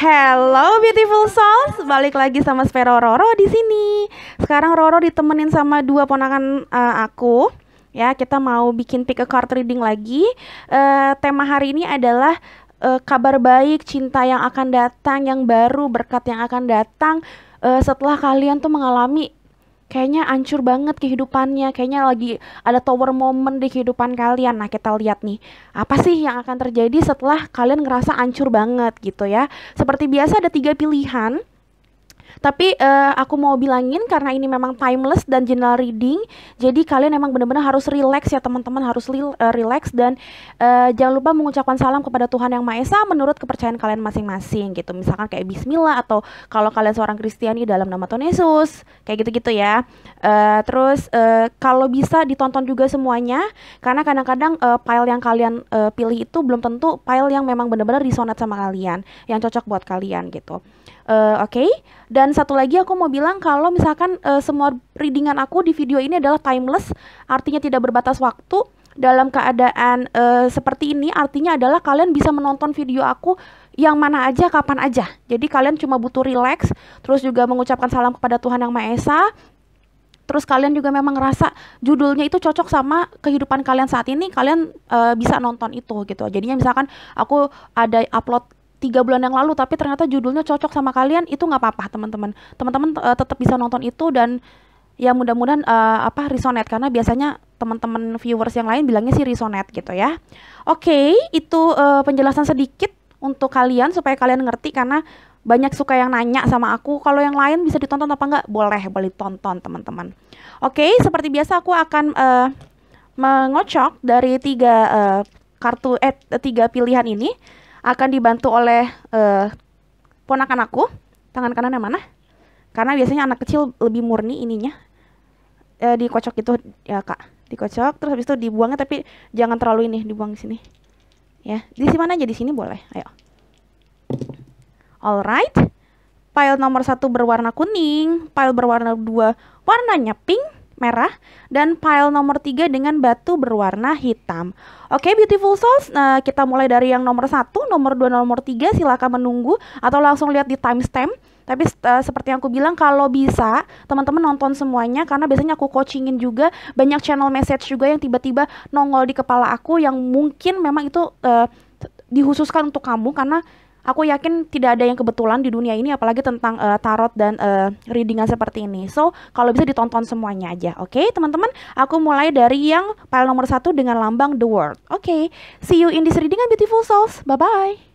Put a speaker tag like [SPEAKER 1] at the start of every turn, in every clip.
[SPEAKER 1] Hello beautiful souls, balik lagi sama Spero Roro di sini. Sekarang Roro ditemenin sama dua ponakan aku. Ya, kita mau bikin pick a card reading lagi. Tema hari ini adalah kabar baik, cinta yang akan datang, yang baru, berkat yang akan datang setelah kalian tuh mengalami kayaknya hancur banget kehidupannya, kayaknya lagi ada tower moment di kehidupan kalian. Nah, kita lihat nih, apa sih yang akan terjadi setelah kalian ngerasa hancur banget gitu ya. Seperti biasa ada 3 pilihan. Tapi aku mau bilangin karena ini memang timeless dan general reading, jadi kalian emang benar-benar harus relax ya teman-teman, harus relax dan jangan lupa mengucapkan salam kepada Tuhan Yang Maha Esa menurut kepercayaan kalian masing-masing gitu. Misalkan kayak Bismillah atau kalau kalian seorang Kristiani dalam nama Tuhan Yesus, kayak gitu-gitu ya. Terus kalau bisa ditonton juga semuanya karena kadang-kadang file yang kalian pilih itu belum tentu file yang memang benar-benar resonate sama kalian, yang cocok buat kalian gitu. Oke. Dan satu lagi aku mau bilang kalau misalkan semua readingan aku di video ini adalah timeless, artinya tidak berbatas waktu. Dalam keadaan seperti ini artinya adalah kalian bisa menonton video aku yang mana aja, kapan aja. Jadi kalian cuma butuh relax, terus juga mengucapkan salam kepada Tuhan Yang Maha Esa. Terus kalian juga memang ngerasa judulnya itu cocok sama kehidupan kalian saat ini, kalian bisa nonton itu gitu. Jadinya misalkan aku ada upload 3 bulan yang lalu tapi ternyata judulnya cocok sama kalian, itu nggak apa-apa teman-teman. Teman-teman tetap bisa nonton itu dan ya mudah-mudahan resonate karena biasanya teman-teman viewers yang lain bilangnya sih resonate gitu ya. Oke, itu penjelasan sedikit untuk kalian supaya kalian ngerti karena banyak suka yang nanya sama aku kalau yang lain bisa ditonton apa enggak. Boleh tonton teman-teman. Oke, seperti biasa aku akan mengocok dari 3 pilihan ini. Akan dibantu oleh ponakan aku. Tangan kanan yang mana? Karena biasanya anak kecil lebih murni ininya. Dikocok itu ya kak, dikocok terus habis itu dibuangnya, tapi jangan terlalu ini, dibuang di sini. Ya, di mana aja, di sini boleh. Ayo. Alright. Pile nomor 1 berwarna kuning, pile berwarna 2 warnanya pink, merah, dan pile nomor 3 dengan batu berwarna hitam. Oke, beautiful souls, kita mulai dari yang nomor 1, nomor 2, nomor 3, silakan menunggu atau langsung lihat di timestamp. Tapi seperti yang aku bilang, kalau bisa teman-teman nonton semuanya karena biasanya aku coachingin juga banyak channel message juga yang tiba-tiba nongol di kepala aku yang mungkin memang itu dihususkan untuk kamu karena aku yakin tidak ada yang kebetulan di dunia ini apalagi tentang tarot dan readingan seperti ini. So, kalau bisa ditonton semuanya aja. Oke, teman-teman, aku mulai dari yang pile nomor 1 dengan lambang The World. Oke, see you in this readingan beautiful souls. Bye-bye.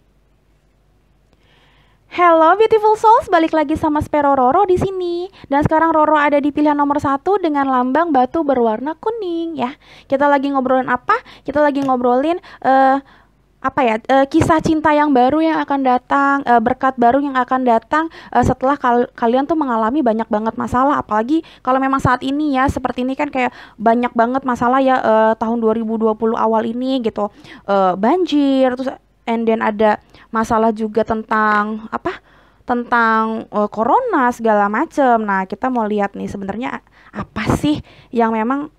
[SPEAKER 1] Hello beautiful souls, balik lagi sama Spero Roro di sini. Dan sekarang Roro ada di pilihan nomor 1 dengan lambang batu berwarna kuning ya. Kita lagi ngobrolin apa? Kita lagi ngobrolin kisah cinta yang baru yang akan datang, berkat baru yang akan datang setelah kalian tuh mengalami banyak banget masalah. Apalagi kalau memang saat ini ya, seperti ini kan kayak banyak banget masalah ya tahun 2020 awal ini gitu. Banjir, terus and then ada masalah juga tentang corona segala macem. Nah, kita mau lihat nih sebenarnya apa sih yang memang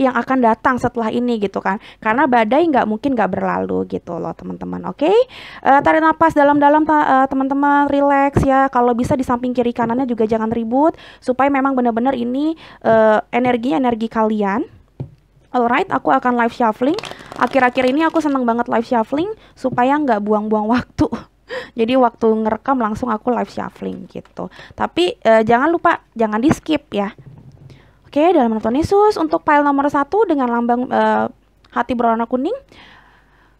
[SPEAKER 1] yang akan datang setelah ini gitu kan, karena badai nggak mungkin nggak berlalu gitu loh teman-teman. Oke, tarik nafas dalam-dalam teman-teman, relax ya. Kalau bisa di samping kiri kanannya juga jangan ribut supaya memang benar-benar ini energi kalian. Alright, aku akan live shuffling. Akhir-akhir ini aku seneng banget live shuffling supaya nggak buang-buang waktu. Jadi waktu ngerekam langsung aku live shuffling gitu. Tapi jangan lupa jangan di skip ya. Oke, dalam nama Tuhan Yesus, untuk pile nomor 1 dengan lambang hati berwarna kuning,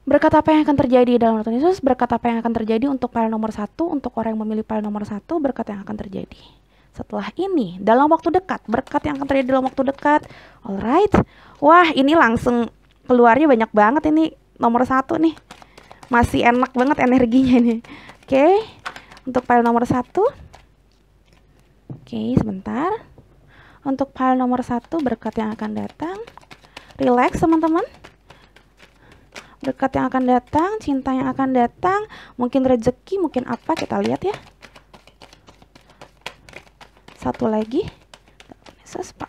[SPEAKER 1] berkat apa yang akan terjadi dalam nama Tuhan Yesus, berkat apa yang akan terjadi untuk pile nomor 1, untuk orang yang memilih pile nomor 1, berkat yang akan terjadi setelah ini, dalam waktu dekat, berkat yang akan terjadi dalam waktu dekat. Alright, wah ini langsung keluarnya banyak banget ini, nomor 1 nih, masih enak banget energinya nih. Oke, untuk pile nomor 1, oke sebentar. Untuk pile nomor 1, berkat yang akan datang. Relax teman-teman. Berkat yang akan datang, cinta yang akan datang, mungkin rezeki, mungkin apa, kita lihat ya. Satu lagi.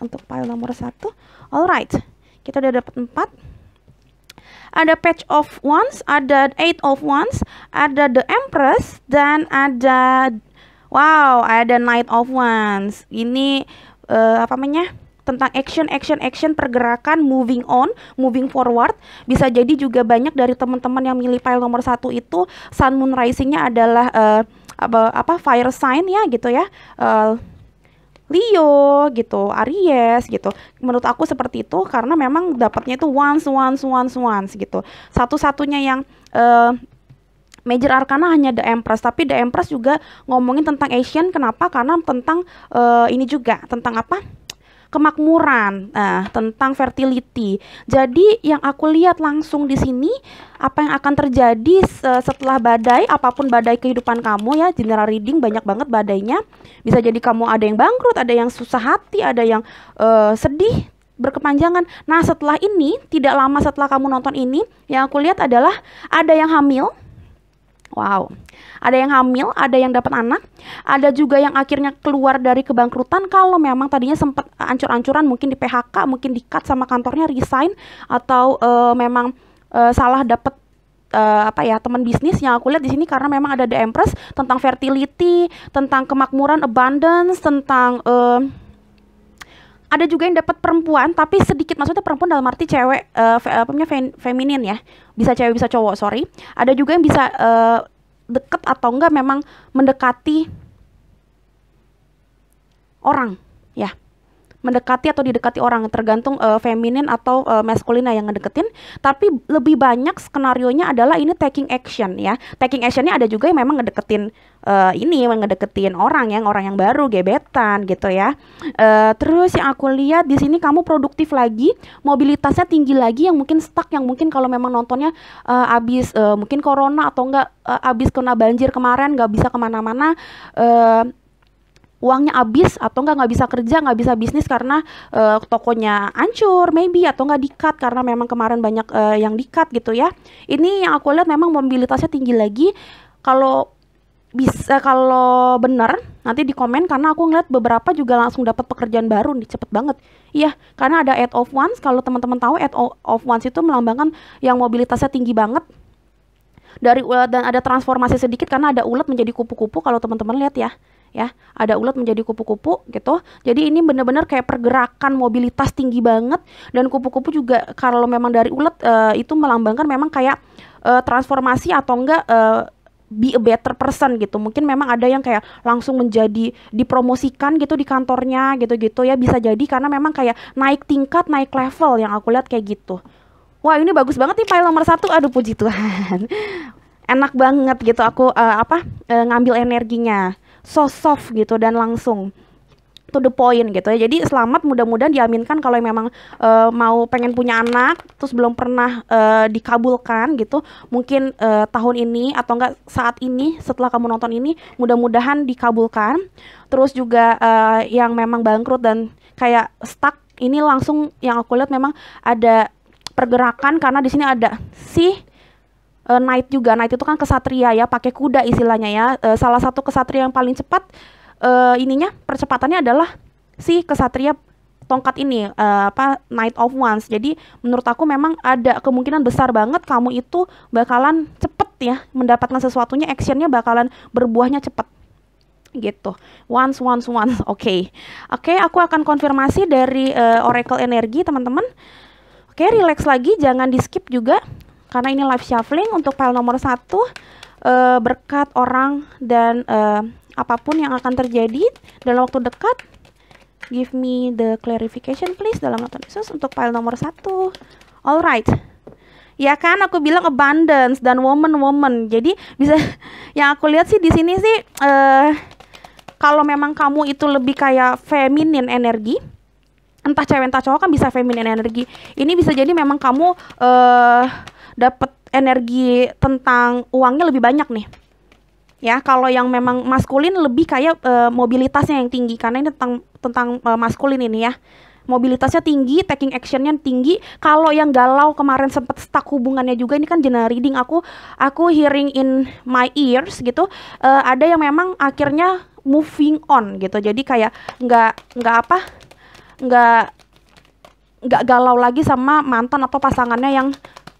[SPEAKER 1] Untuk pile nomor 1. Alright, kita udah dapat 4. Ada Page of Wands, ada Eight of Wands, ada The Empress, dan ada ada Knight of Wands. Ini apa namanya? Tentang action, pergerakan, moving on, moving forward. Bisa jadi juga banyak dari teman-teman yang milih pile nomor 1 itu Sun Moon Rising-nya adalah fire sign ya gitu ya. Leo gitu, Aries gitu. Menurut aku seperti itu karena memang dapatnya itu once gitu. Satu-satunya yang major arcana hanya The Empress, tapi The Empress juga ngomongin tentang Asian. Kenapa? Karena tentang ini juga tentang apa? Kemakmuran, tentang fertility. Jadi yang aku lihat langsung di sini apa yang akan terjadi setelah badai, apapun badai kehidupan kamu ya, general reading banyak banget badainya. Bisa jadi kamu ada yang bangkrut, ada yang susah hati, ada yang sedih berkepanjangan. Nah, setelah ini, tidak lama setelah kamu nonton ini, yang aku lihat adalah ada yang hamil. Wow, ada yang hamil, ada yang dapat anak, ada juga yang akhirnya keluar dari kebangkrutan kalau memang tadinya sempat ancur-ancuran, mungkin di PHK, mungkin di-cut sama kantornya, resign, atau memang salah dapat teman bisnis. Yang aku lihat di sini karena memang ada The Empress tentang fertility, tentang kemakmuran, abundance, tentang ada juga yang dapat perempuan, tapi sedikit, maksudnya perempuan dalam arti cewek, feminin ya, bisa cewek bisa cowok, sorry. Ada juga yang bisa deket atau enggak memang mendekati orang ya, mendekati atau didekati orang, tergantung feminin atau maskulina yang ngedeketin. Tapi lebih banyak skenarionya adalah ini taking action ya. Taking actionnya ada juga yang memang ngedeketin orang yang baru, gebetan gitu ya. Terus yang aku lihat di sini kamu produktif lagi, mobilitasnya tinggi lagi, yang mungkin stuck, yang mungkin kalau memang nontonnya abis mungkin corona atau enggak abis kena banjir kemarin nggak bisa kemana-mana, uangnya habis atau nggak bisa kerja, nggak bisa bisnis karena tokonya hancur maybe, atau nggak di-cut karena memang kemarin banyak yang di-cut gitu ya. Ini yang aku lihat memang mobilitasnya tinggi lagi. Kalau bisa, kalau benar nanti di komen, karena aku ngeliat beberapa juga langsung dapat pekerjaan baru nih, cepet banget. Iya, karena ada Eight of Wands. Kalau teman-teman tahu, Eight of Wands itu melambangkan yang mobilitasnya tinggi banget. Dan ada transformasi sedikit karena ada ulat menjadi kupu-kupu, kalau teman-teman lihat ya, ada ulat menjadi kupu-kupu gitu. Jadi ini benar-benar kayak pergerakan, mobilitas tinggi banget. Dan kupu-kupu juga kalau memang dari ulat itu melambangkan memang kayak transformasi atau enggak be a better person gitu. Mungkin memang ada yang kayak langsung menjadi dipromosikan gitu di kantornya gitu-gitu ya, bisa jadi karena memang kayak naik tingkat, naik level, yang aku lihat kayak gitu. Wah, ini bagus banget nih pile nomor 1. Aduh, puji Tuhan. Enak banget gitu aku ngambil energinya. So soft gitu dan langsung to the point gitu ya. Jadi selamat, mudah-mudahan diaminkan kalau yang memang mau pengen punya anak terus belum pernah dikabulkan gitu. Mungkin tahun ini atau enggak saat ini setelah kamu nonton ini, mudah-mudahan dikabulkan. Terus juga yang memang bangkrut dan kayak stuck, ini langsung yang aku lihat memang ada pergerakan karena di sini ada si Knight juga. Knight itu kan kesatria ya, pakai kuda istilahnya ya. Salah satu kesatria yang paling cepat percepatannya adalah si kesatria tongkat ini, Knight of Wands. Jadi menurut aku memang ada kemungkinan besar banget kamu itu bakalan cepet ya mendapatkan sesuatunya, actionnya bakalan berbuahnya cepet gitu. Once. Oke, aku akan konfirmasi dari Oracle Energi teman-teman. Oke, relax lagi, jangan di skip juga karena ini live shuffling untuk pile nomor 1. Berkat orang dan apapun yang akan terjadi dalam waktu dekat, give me the clarification please dalam nama Yesus untuk pile nomor 1. Alright, ya kan aku bilang abundance dan woman. Jadi bisa, yang aku lihat sih di sini sih kalau memang kamu itu lebih kayak feminin energi, entah cewek entah cowok kan bisa feminin energi. Ini bisa jadi memang kamu dapat energi tentang uangnya lebih banyak nih. Ya, kalau yang memang maskulin lebih kayak mobilitasnya yang tinggi karena ini tentang maskulin ini ya. Mobilitasnya tinggi, taking actionnya tinggi. Kalau yang galau kemarin sempat stuck hubungannya juga, ini kan general reading, aku hearing in my ears gitu. Ada yang memang akhirnya moving on gitu. Jadi kayak nggak galau lagi sama mantan atau pasangannya yang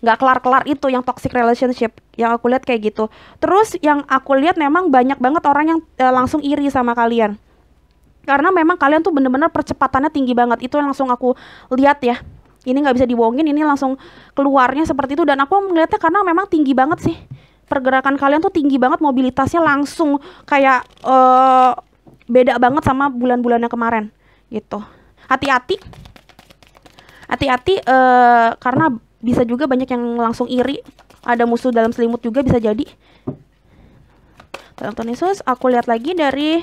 [SPEAKER 1] nggak kelar-kelar itu yang toxic relationship yang aku lihat kayak gitu. Terus yang aku lihat memang banyak banget orang yang langsung iri sama kalian karena memang kalian tuh bener-bener percepatannya tinggi banget. Itu yang langsung aku lihat ya, ini nggak bisa dibohongin, ini langsung keluarnya seperti itu. Dan aku melihatnya karena memang tinggi banget sih pergerakan kalian tuh, tinggi banget, mobilitasnya langsung kayak beda banget sama bulan-bulannya kemarin gitu. Hati-hati, hati-hati karena bisa juga banyak yang langsung iri. Ada musuh dalam selimut juga bisa jadi. Dalam Tuhan Yesus, aku lihat lagi dari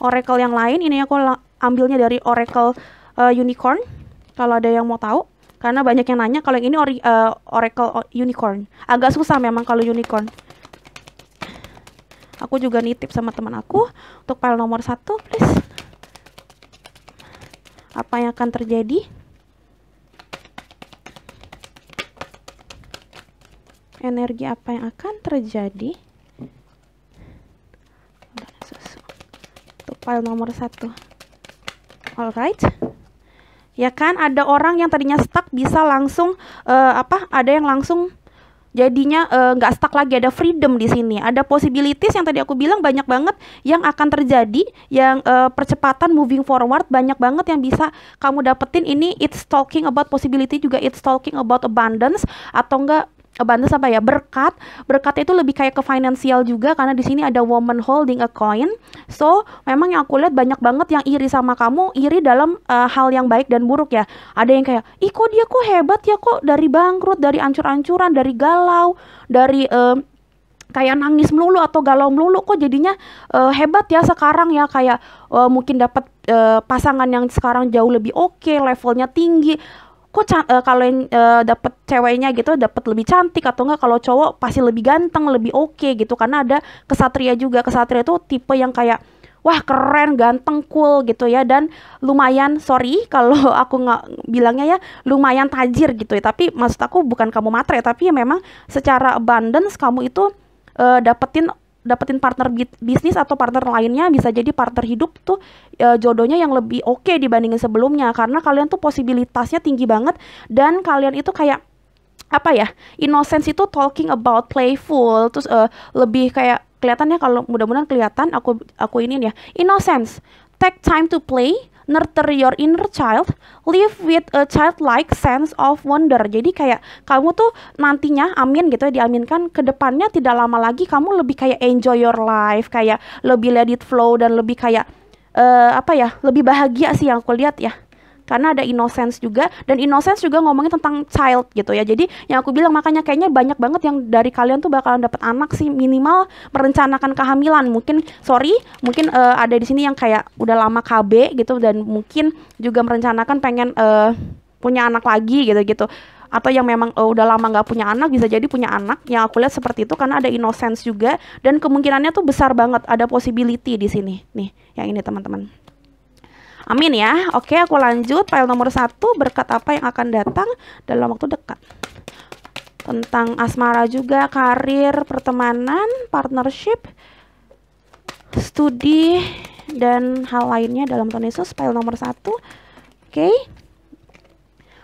[SPEAKER 1] oracle yang lain. Ini aku ambilnya dari oracle unicorn. Kalau ada yang mau tahu, karena banyak yang nanya. Kalau yang ini oracle unicorn. Agak susah memang kalau unicorn. Aku juga nitip sama teman aku untuk pile nomor 1, please. Apa yang akan terjadi? Energi apa yang akan terjadi? Untuk file nomor 1. Alright. Ya kan, ada orang yang tadinya stuck bisa langsung ada yang langsung jadinya nggak stuck lagi, ada freedom di sini. Ada possibilities yang tadi aku bilang banyak banget yang akan terjadi, yang percepatan moving forward banyak banget yang bisa kamu dapetin. Ini it's talking about possibility juga, it's talking about abundance atau enggak abundance apa ya, berkatnya itu lebih kayak ke finansial juga karena di sini ada woman holding a coin. So memang yang aku lihat banyak banget yang iri sama kamu, iri dalam hal yang baik dan buruk ya. Ada yang kayak, ih kok dia kok hebat ya, kok dari bangkrut, dari ancur-ancuran, dari galau, dari kayak nangis melulu atau galau melulu, kok jadinya hebat ya sekarang ya, kayak mungkin dapat pasangan yang sekarang jauh lebih oke, levelnya tinggi. Kok kalau yang dapet ceweknya gitu dapet lebih cantik, atau enggak kalau cowok pasti lebih ganteng, lebih oke gitu. Karena ada kesatria juga. Kesatria itu tipe yang kayak wah keren, ganteng, cool gitu ya, dan lumayan, sorry kalau aku nggak bilangnya ya, lumayan tajir gitu ya. Tapi maksud aku bukan kamu matre, tapi ya memang secara abundance kamu itu dapetin partner bisnis atau partner lainnya, bisa jadi partner hidup tuh jodohnya yang lebih oke dibandingin sebelumnya, karena kalian tuh posibilitasnya tinggi banget. Dan kalian itu kayak apa ya, innocence itu talking about playful, terus lebih kayak kelihatannya, kalau mudah-mudahan kelihatan aku ini ya, innocence, take time to play, nurture your inner child, live with a childlike sense of wonder. Jadi kayak kamu tuh nantinya, amin gitu ya, diaminkan, ke depannya tidak lama lagi kamu lebih kayak enjoy your life, kayak lebih let it flow, dan lebih kayak lebih bahagia sih yang aku lihat ya. Karena ada innocence juga, dan innocence juga ngomongin tentang child gitu ya. Jadi yang aku bilang, makanya kayaknya banyak banget yang dari kalian tuh bakalan dapat anak sih, minimal merencanakan kehamilan. Mungkin ada di sini yang kayak udah lama KB gitu, dan mungkin juga merencanakan pengen punya anak lagi gitu. Atau yang memang udah lama nggak punya anak, bisa jadi punya anak. Yang aku lihat seperti itu karena ada innocence juga, dan kemungkinannya tuh besar banget, ada possibility di sini nih, yang ini teman-teman. Amin ya. Oke, aku lanjut file nomor 1, berkat apa yang akan datang dalam waktu dekat. Tentang asmara juga, karir, pertemanan, partnership, studi, dan hal lainnya dalam Tuhan Yesus, file nomor 1.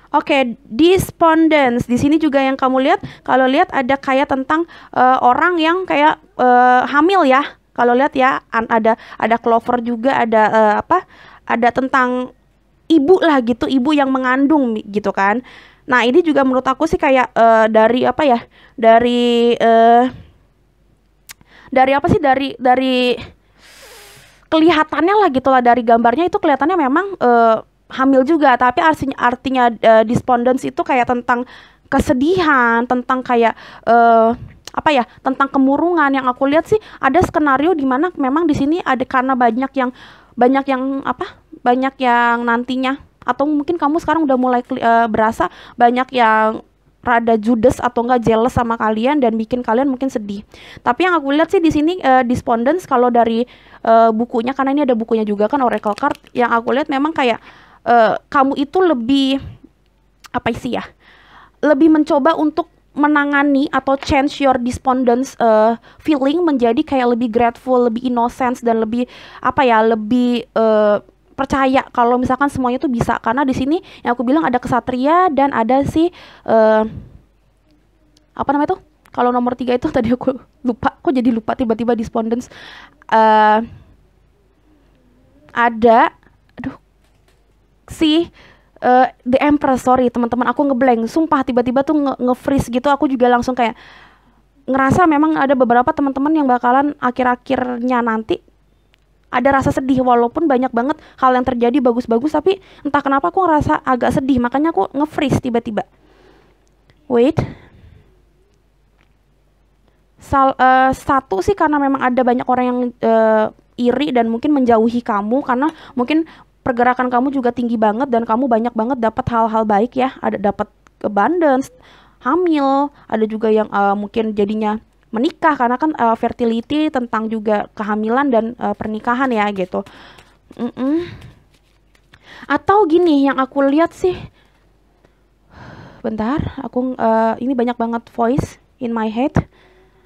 [SPEAKER 1] Oke, despondence. Di sini juga yang kamu lihat, kalau lihat ada kayak tentang orang yang kayak hamil ya. Kalau lihat ya, ada clover juga, ada tentang ibu lah gitu, ibu yang mengandung gitu kan. Nah ini juga menurut aku sih kayak dari kelihatannya lah gitu lah, dari gambarnya itu kelihatannya memang hamil juga. Tapi artinya despondence itu kayak tentang kesedihan, tentang kayak tentang kemurungan. Yang aku lihat sih ada skenario di mana memang di sini ada, karena banyak yang nantinya, atau mungkin kamu sekarang udah mulai berasa banyak yang rada judes atau enggak jealous sama kalian dan bikin kalian mungkin sedih. Tapi yang aku lihat sih di sini despondence, kalau dari bukunya, karena ini ada bukunya juga kan, oracle card, yang aku lihat memang kayak kamu itu lebih lebih mencoba untuk menangani atau change your despondence feeling menjadi kayak lebih grateful, lebih innocence, dan lebih lebih percaya kalau misalkan semuanya tuh bisa. Karena di sini yang aku bilang ada kesatria dan ada si apa namanya tuh? Kalau nomor 3 itu tadi aku lupa, kok jadi lupa tiba-tiba Despondence. Eh, ada, aduh, si The Empress, sorry teman-teman, aku ngeblank, sumpah tiba-tiba tuh nge-freeze gitu. Aku juga langsung kayak ngerasa memang ada beberapa teman-teman yang bakalan akhir-akhirnya nanti ada rasa sedih, walaupun banyak banget hal yang terjadi bagus-bagus, tapi entah kenapa aku ngerasa agak sedih, makanya aku nge-freeze tiba-tiba. Wait. Satu sih karena memang ada banyak orang yang iri dan mungkin menjauhi kamu karena mungkin pergerakan kamu juga tinggi banget dan kamu banyak banget dapat hal-hal baik ya, ada dapat abundance, hamil, ada juga yang mungkin jadinya menikah karena kan fertility tentang juga kehamilan dan pernikahan ya gitu. Atau gini yang aku lihat sih, bentar, aku ini banyak banget voice in my head.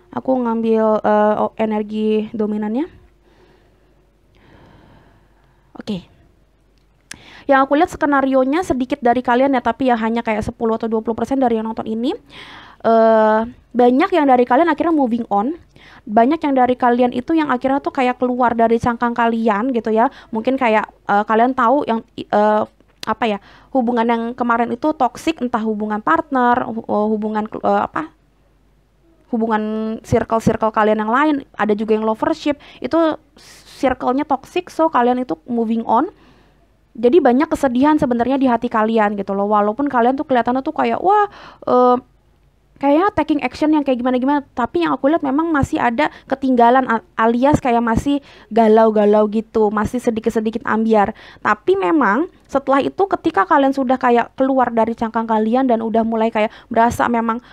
[SPEAKER 1] Aku ngambil energi dominannya. Oke. Yang aku lihat skenarionya sedikit dari kalian ya, tapi ya hanya kayak 10 atau 20% dari yang nonton ini. Banyak yang dari kalian akhirnya moving on. Banyak yang dari kalian itu yang akhirnya tuh kayak keluar dari cangkang kalian gitu ya. Mungkin kayak kalian tahu yang apa ya, hubungan yang kemarin itu toxic, entah hubungan partner, hubungan hubungan circle kalian yang lain, ada juga yang lovership, itu circle-nya toxic, so kalian itu moving on. Jadi banyak kesedihan sebenarnya di hati kalian gitu loh, walaupun kalian tuh kelihatannya tuh kayak wah kayaknya taking action yang kayak gimana-gimana, tapi yang aku lihat memang masih ada ketinggalan alias kayak masih galau-galau gitu, masih sedikit-sedikit ambiar. Tapi memang setelah itu ketika kalian sudah kayak keluar dari cangkang kalian dan udah mulai kayak berasa memang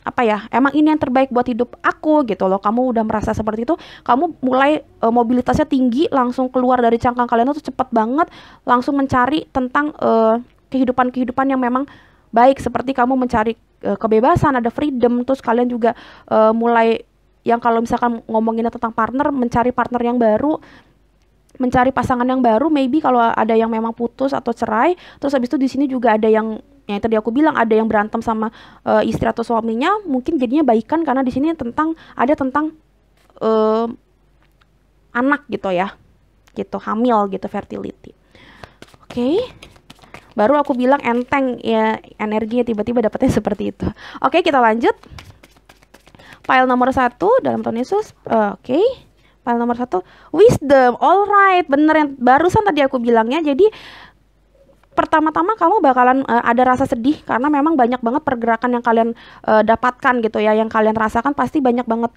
[SPEAKER 1] apa ya, emang ini yang terbaik buat hidup aku gitu loh, kamu udah merasa seperti itu, kamu mulai mobilitasnya tinggi, langsung keluar dari cangkang kalian itu cepat banget, langsung mencari tentang kehidupan-kehidupan yang memang baik, seperti kamu mencari kebebasan, ada freedom, terus kalian juga mulai yang kalau misalkan ngomonginnya tentang partner, mencari partner yang baru, mencari pasangan yang baru, maybe kalau ada yang memang putus atau cerai, terus habis itu di sini juga ada yang tadi aku bilang ada yang berantem sama istri atau suaminya, mungkin jadinya baikan karena di sini tentang anak gitu ya, gitu, hamil gitu, fertility. Oke. Baru aku bilang enteng ya, energinya tiba-tiba dapetnya seperti itu. Oke, kita lanjut. Pile nomor 1 dalam Tuhan Yesus. Oke. Pile nomor 1 wisdom. Alright, bener yang barusan tadi aku bilangnya. Jadi pertama-tama kamu bakalan ada rasa sedih karena memang banyak banget pergerakan yang kalian dapatkan gitu ya, yang kalian rasakan pasti banyak banget.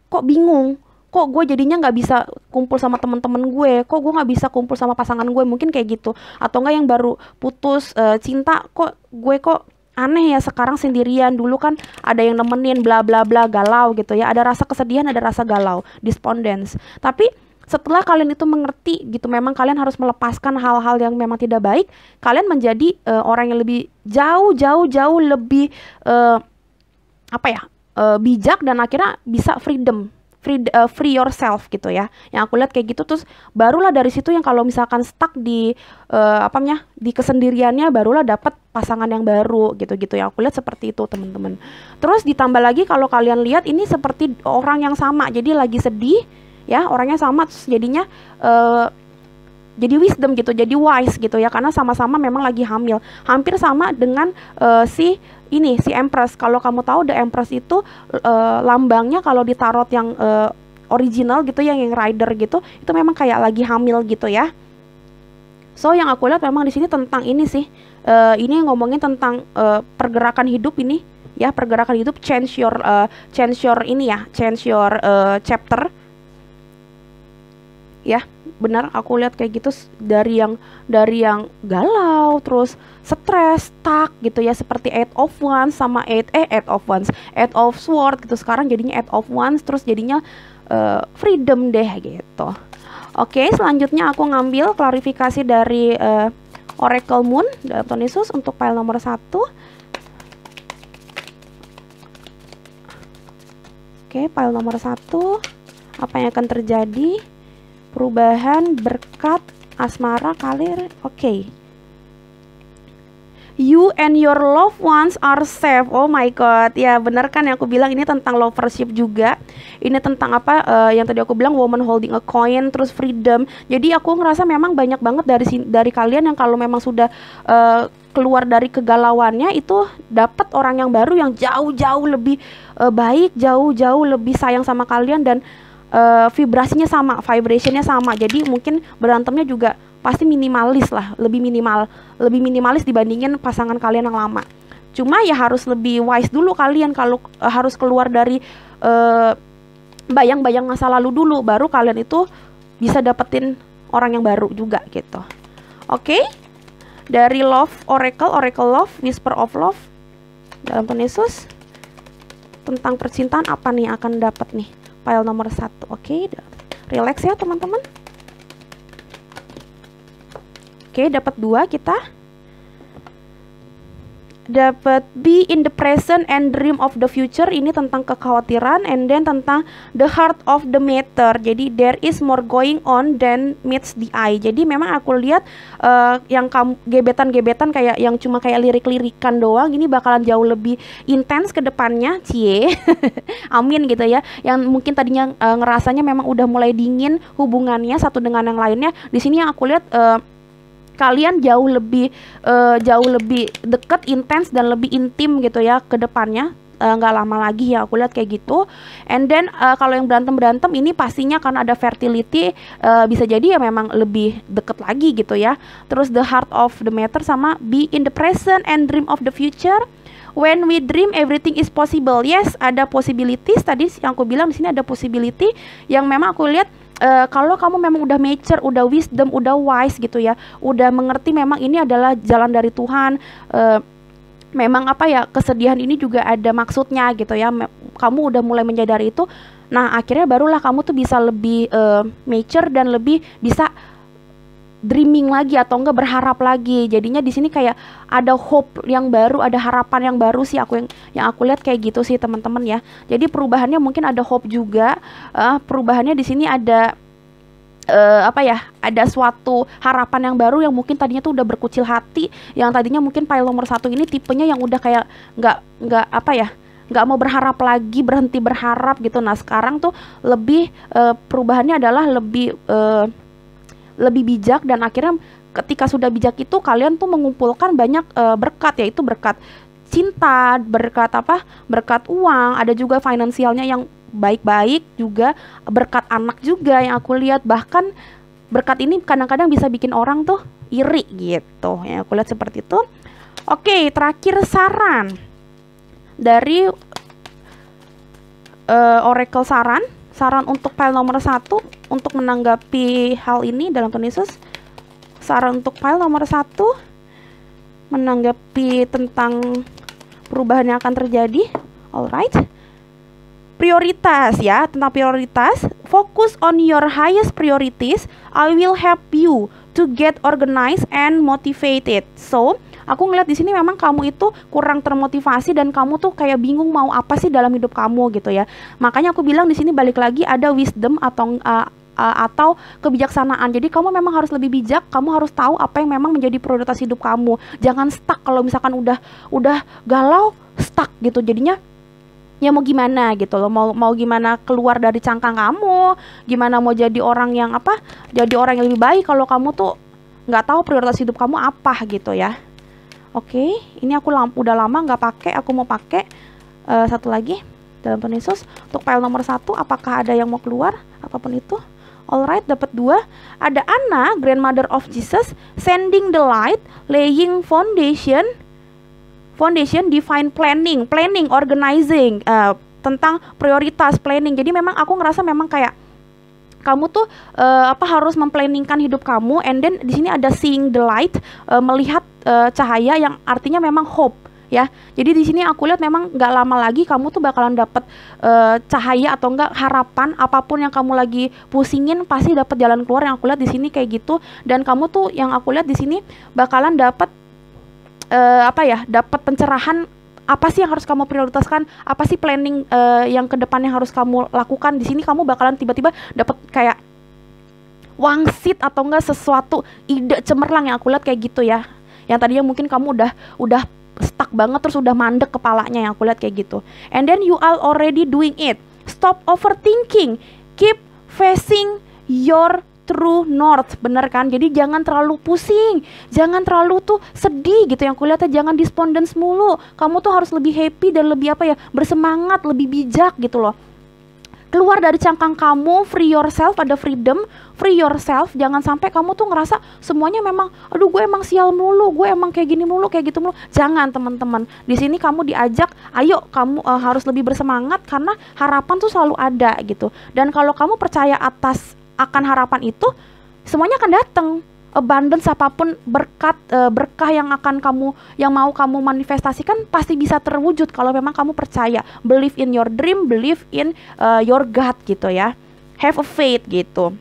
[SPEAKER 1] Kok bingung? Kok gue jadinya nggak bisa kumpul sama temen-temen gue, kok gue nggak bisa kumpul sama pasangan gue, mungkin kayak gitu. Atau enggak yang baru putus cinta, kok gue kok aneh ya sekarang sendirian, dulu kan ada yang nemenin, bla bla bla, galau gitu ya, ada rasa kesedihan, ada rasa galau, despondence. Tapi setelah kalian itu mengerti gitu, memang kalian harus melepaskan hal-hal yang memang tidak baik, kalian menjadi orang yang lebih jauh lebih bijak, dan akhirnya bisa freedom, free yourself gitu ya. Yang aku lihat kayak gitu, terus barulah dari situ yang kalau misalkan stuck di di kesendiriannya, barulah dapat pasangan yang baru gitu-gitu. Yang aku lihat seperti itu teman-teman. Terus ditambah lagi kalau kalian lihat ini seperti orang yang sama, jadi lagi sedih ya, orangnya sama, terus jadinya jadi wisdom gitu, jadi wise gitu ya, karena sama-sama memang lagi hamil. Hampir sama dengan si Empress. Kalau kamu tahu The Empress itu lambangnya kalau di tarot yang original gitu, yang rider gitu, itu memang kayak lagi hamil gitu ya. So yang aku lihat memang di sini tentang ini sih, ini ngomongin tentang pergerakan hidup ini ya, pergerakan hidup, change your chapter ya. Benar, aku lihat kayak gitu, dari yang galau, terus stres, stuck gitu ya, seperti Eight of Wands sama Eight of Swords gitu, sekarang jadinya Eight of Wands, terus jadinya freedom deh gitu. Oke, selanjutnya aku ngambil klarifikasi dari Oracle Moon dalam Tuhan Yesus untuk pile nomor 1. Oke, pile nomor 1, apa yang akan terjadi? Perubahan, berkat, asmara, karir. Oke. You and your loved ones are safe. Oh my god, ya benar kan yang aku bilang, ini tentang lovership juga. Ini tentang apa, yang tadi aku bilang woman holding a coin, terus freedom. Jadi aku ngerasa memang banyak banget dari kalian yang kalau memang sudah keluar dari kegalauannya itu dapat orang yang baru yang jauh-jauh lebih baik, jauh-jauh lebih sayang sama kalian, dan vibrasinya sama, vibrationnya sama. Jadi mungkin berantemnya juga pasti minimalis lah, lebih minimalis dibandingin pasangan kalian yang lama. Cuma ya harus lebih wise dulu kalian kalau harus keluar dari bayang-bayang masa lalu dulu, baru kalian itu bisa dapetin orang yang baru juga gitu. Oke? Dari Love Oracle Love, Whisper of Love dalam Tuhan Yesus, tentang percintaan apa nih akan dapat nih? File nomor 1. Oke, relax ya teman-teman. Oke, dapat 2 kita. Dapat be in the present and dream of the future. Ini tentang kekhawatiran, and then tentang the heart of the matter. Jadi there is more going on than meets the eye. Jadi memang aku lihat yang gebetan-gebetan kayak yang cuma kayak lirik-lirikan doang, ini bakalan jauh lebih intens ke depannya, cie. Amin gitu ya. Yang mungkin tadinya ngerasanya memang udah mulai dingin hubungannya satu dengan yang lainnya. Di sini yang aku lihat kalian jauh lebih dekat, intens, dan lebih intim gitu ya ke depannya. Nggak lama lagi ya aku lihat kayak gitu. And then kalau yang berantem ini pastinya karena ada fertility, bisa jadi ya memang lebih deket lagi gitu ya. Terus the heart of the matter sama be in the present and dream of the future. When we dream everything is possible. Yes, ada possibilities tadi yang aku bilang, di sini ada possibility yang memang aku lihat. Kalau kamu memang udah mature, udah wisdom, udah wise gitu ya, udah mengerti memang ini adalah jalan dari Tuhan, memang apa ya, kesedihan ini juga ada maksudnya gitu ya, kamu udah mulai menyadari itu. Nah akhirnya barulah kamu tuh bisa lebih mature dan lebih bisa dreaming lagi atau enggak berharap lagi. Jadinya di sini kayak ada hope yang baru, ada harapan yang baru sih yang aku lihat kayak gitu sih teman-teman ya. Jadi perubahannya mungkin ada hope juga. Perubahannya di sini ada apa ya? Ada suatu harapan yang baru yang mungkin tadinya tuh udah berkucil hati, yang tadinya mungkin file nomor 1 ini tipenya yang udah kayak nggak apa ya? Nggak mau berharap lagi, berhenti berharap gitu. Nah sekarang tuh lebih perubahannya adalah lebih bijak, dan akhirnya ketika sudah bijak itu kalian tuh mengumpulkan banyak berkat, yaitu berkat cinta, berkat apa? Berkat uang, ada juga finansialnya yang baik-baik juga, berkat anak juga yang aku lihat. Bahkan berkat ini kadang-kadang bisa bikin orang tuh iri gitu. Yang aku lihat seperti itu. Oke, terakhir saran dari Oracle saran untuk file nomor 1 untuk menanggapi hal ini dalam Tuhan Yesus. Saran untuk file nomor 1 menanggapi tentang perubahan yang akan terjadi. Alright. Prioritas ya, tentang prioritas. Focus on your highest priorities. I will help you to get organized and motivated. So, aku ngeliat di sini memang kamu itu kurang termotivasi dan kamu tuh kayak bingung mau apa sih dalam hidup kamu gitu ya. Makanya aku bilang di sini balik lagi ada wisdom atau kebijaksanaan. Jadi kamu memang harus lebih bijak, kamu harus tahu apa yang memang menjadi prioritas hidup kamu. Jangan stuck kalau misalkan udah galau, stuck gitu. Jadinya ya mau gimana gitu loh, mau gimana keluar dari cangkang kamu, gimana mau jadi orang yang apa? Jadi orang yang lebih baik kalau kamu tuh nggak tahu prioritas hidup kamu apa gitu ya. Oke, ini aku udah lama nggak pakai, aku mau pakai satu lagi dalam Tuhan Yesus. Untuk file nomor 1, apakah ada yang mau keluar apapun itu? Alright, dapat 2. Ada Anna, grandmother of Jesus, sending the light, laying foundation, divine planning, organizing, tentang prioritas planning. Jadi memang aku ngerasa memang kayak kamu tuh harus memplanningkan hidup kamu, and then di sini ada seeing the light, melihat cahaya yang artinya memang hope ya. Jadi di sini aku lihat memang nggak lama lagi kamu tuh bakalan dapet cahaya atau enggak harapan, apapun yang kamu lagi pusingin pasti dapat jalan keluar. Yang aku lihat di sini kayak gitu, dan kamu tuh yang aku lihat di sini bakalan dapat dapat pencerahan. Apa sih yang harus kamu prioritaskan? Apa sih planning yang ke depan yang harus kamu lakukan? Di sini kamu bakalan tiba-tiba dapat kayak wangsit atau enggak sesuatu ide cemerlang yang aku lihat kayak gitu ya. Yang tadinya mungkin kamu udah stuck banget, terus udah mandek kepalanya, yang aku lihat kayak gitu. And then you are already doing it. Stop overthinking. Keep facing your true north, bener kan? Jadi jangan terlalu pusing, jangan terlalu tuh sedih gitu, yang kulihatnya jangan despondence mulu. Kamu tuh harus lebih happy dan lebih apa ya, bersemangat, lebih bijak gitu loh. Keluar dari cangkang kamu, free yourself, ada freedom, free yourself. Jangan sampai kamu tuh ngerasa semuanya memang, aduh gue emang sial mulu, gue emang kayak gini mulu, kayak gitu mulu. Jangan teman-teman. Di sini kamu diajak, ayo kamu harus lebih bersemangat karena harapan tuh selalu ada gitu. Dan kalau kamu percaya akan harapan itu, semuanya akan datang. Abundance apapun, berkat, berkah yang mau kamu manifestasikan pasti bisa terwujud kalau memang kamu percaya. Believe in your dream, believe in your God gitu ya. Have a faith gitu.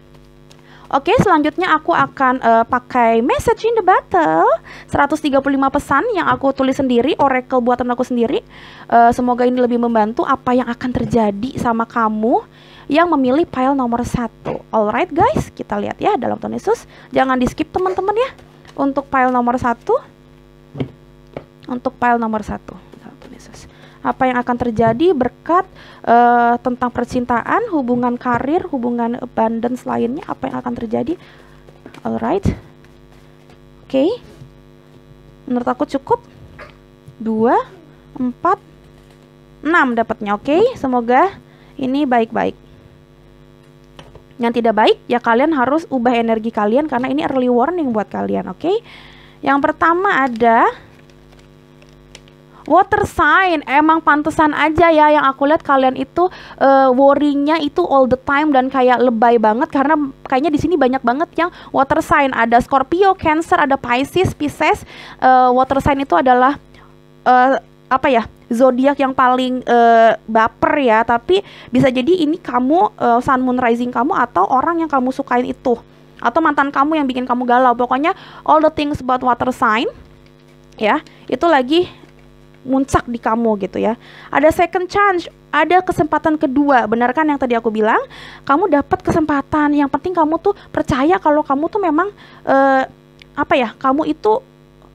[SPEAKER 1] Oke, selanjutnya aku akan pakai message in the battle, 135 pesan yang aku tulis sendiri, oracle buatan aku sendiri. Semoga ini lebih membantu apa yang akan terjadi sama kamu yang memilih pile nomor 1. Alright guys, kita lihat ya dalam Tuhan Yesus. Jangan di skip teman-teman ya. Untuk pile nomor 1. Untuk pile nomor 1 dalam Tuhan Yesus. Apa yang akan terjadi berkat tentang percintaan, hubungan karir, hubungan abundance lainnya, apa yang akan terjadi. Alright. Oke. Menurut aku cukup 2, 4, 6 dapatnya. Oke, semoga ini baik-baik. Yang tidak baik ya kalian harus ubah energi kalian karena ini early warning buat kalian, oke? Yang pertama ada water sign. Emang pantesan aja ya yang aku lihat kalian itu worryingnya itu all the time dan kayak lebay banget karena kayaknya di sini banyak banget yang water sign. Ada Scorpio, Cancer, ada Pisces, Pisces. Water sign itu adalah apa ya, zodiak yang paling baper ya, tapi bisa jadi ini kamu sun moon rising kamu atau orang yang kamu sukain itu, atau mantan kamu yang bikin kamu galau. Pokoknya all the things about water sign ya, itu lagi muncak di kamu gitu ya. Ada second chance, ada kesempatan kedua, benar kan yang tadi aku bilang, kamu dapat kesempatan. Yang penting kamu tuh percaya kalau kamu tuh memang apa ya, kamu itu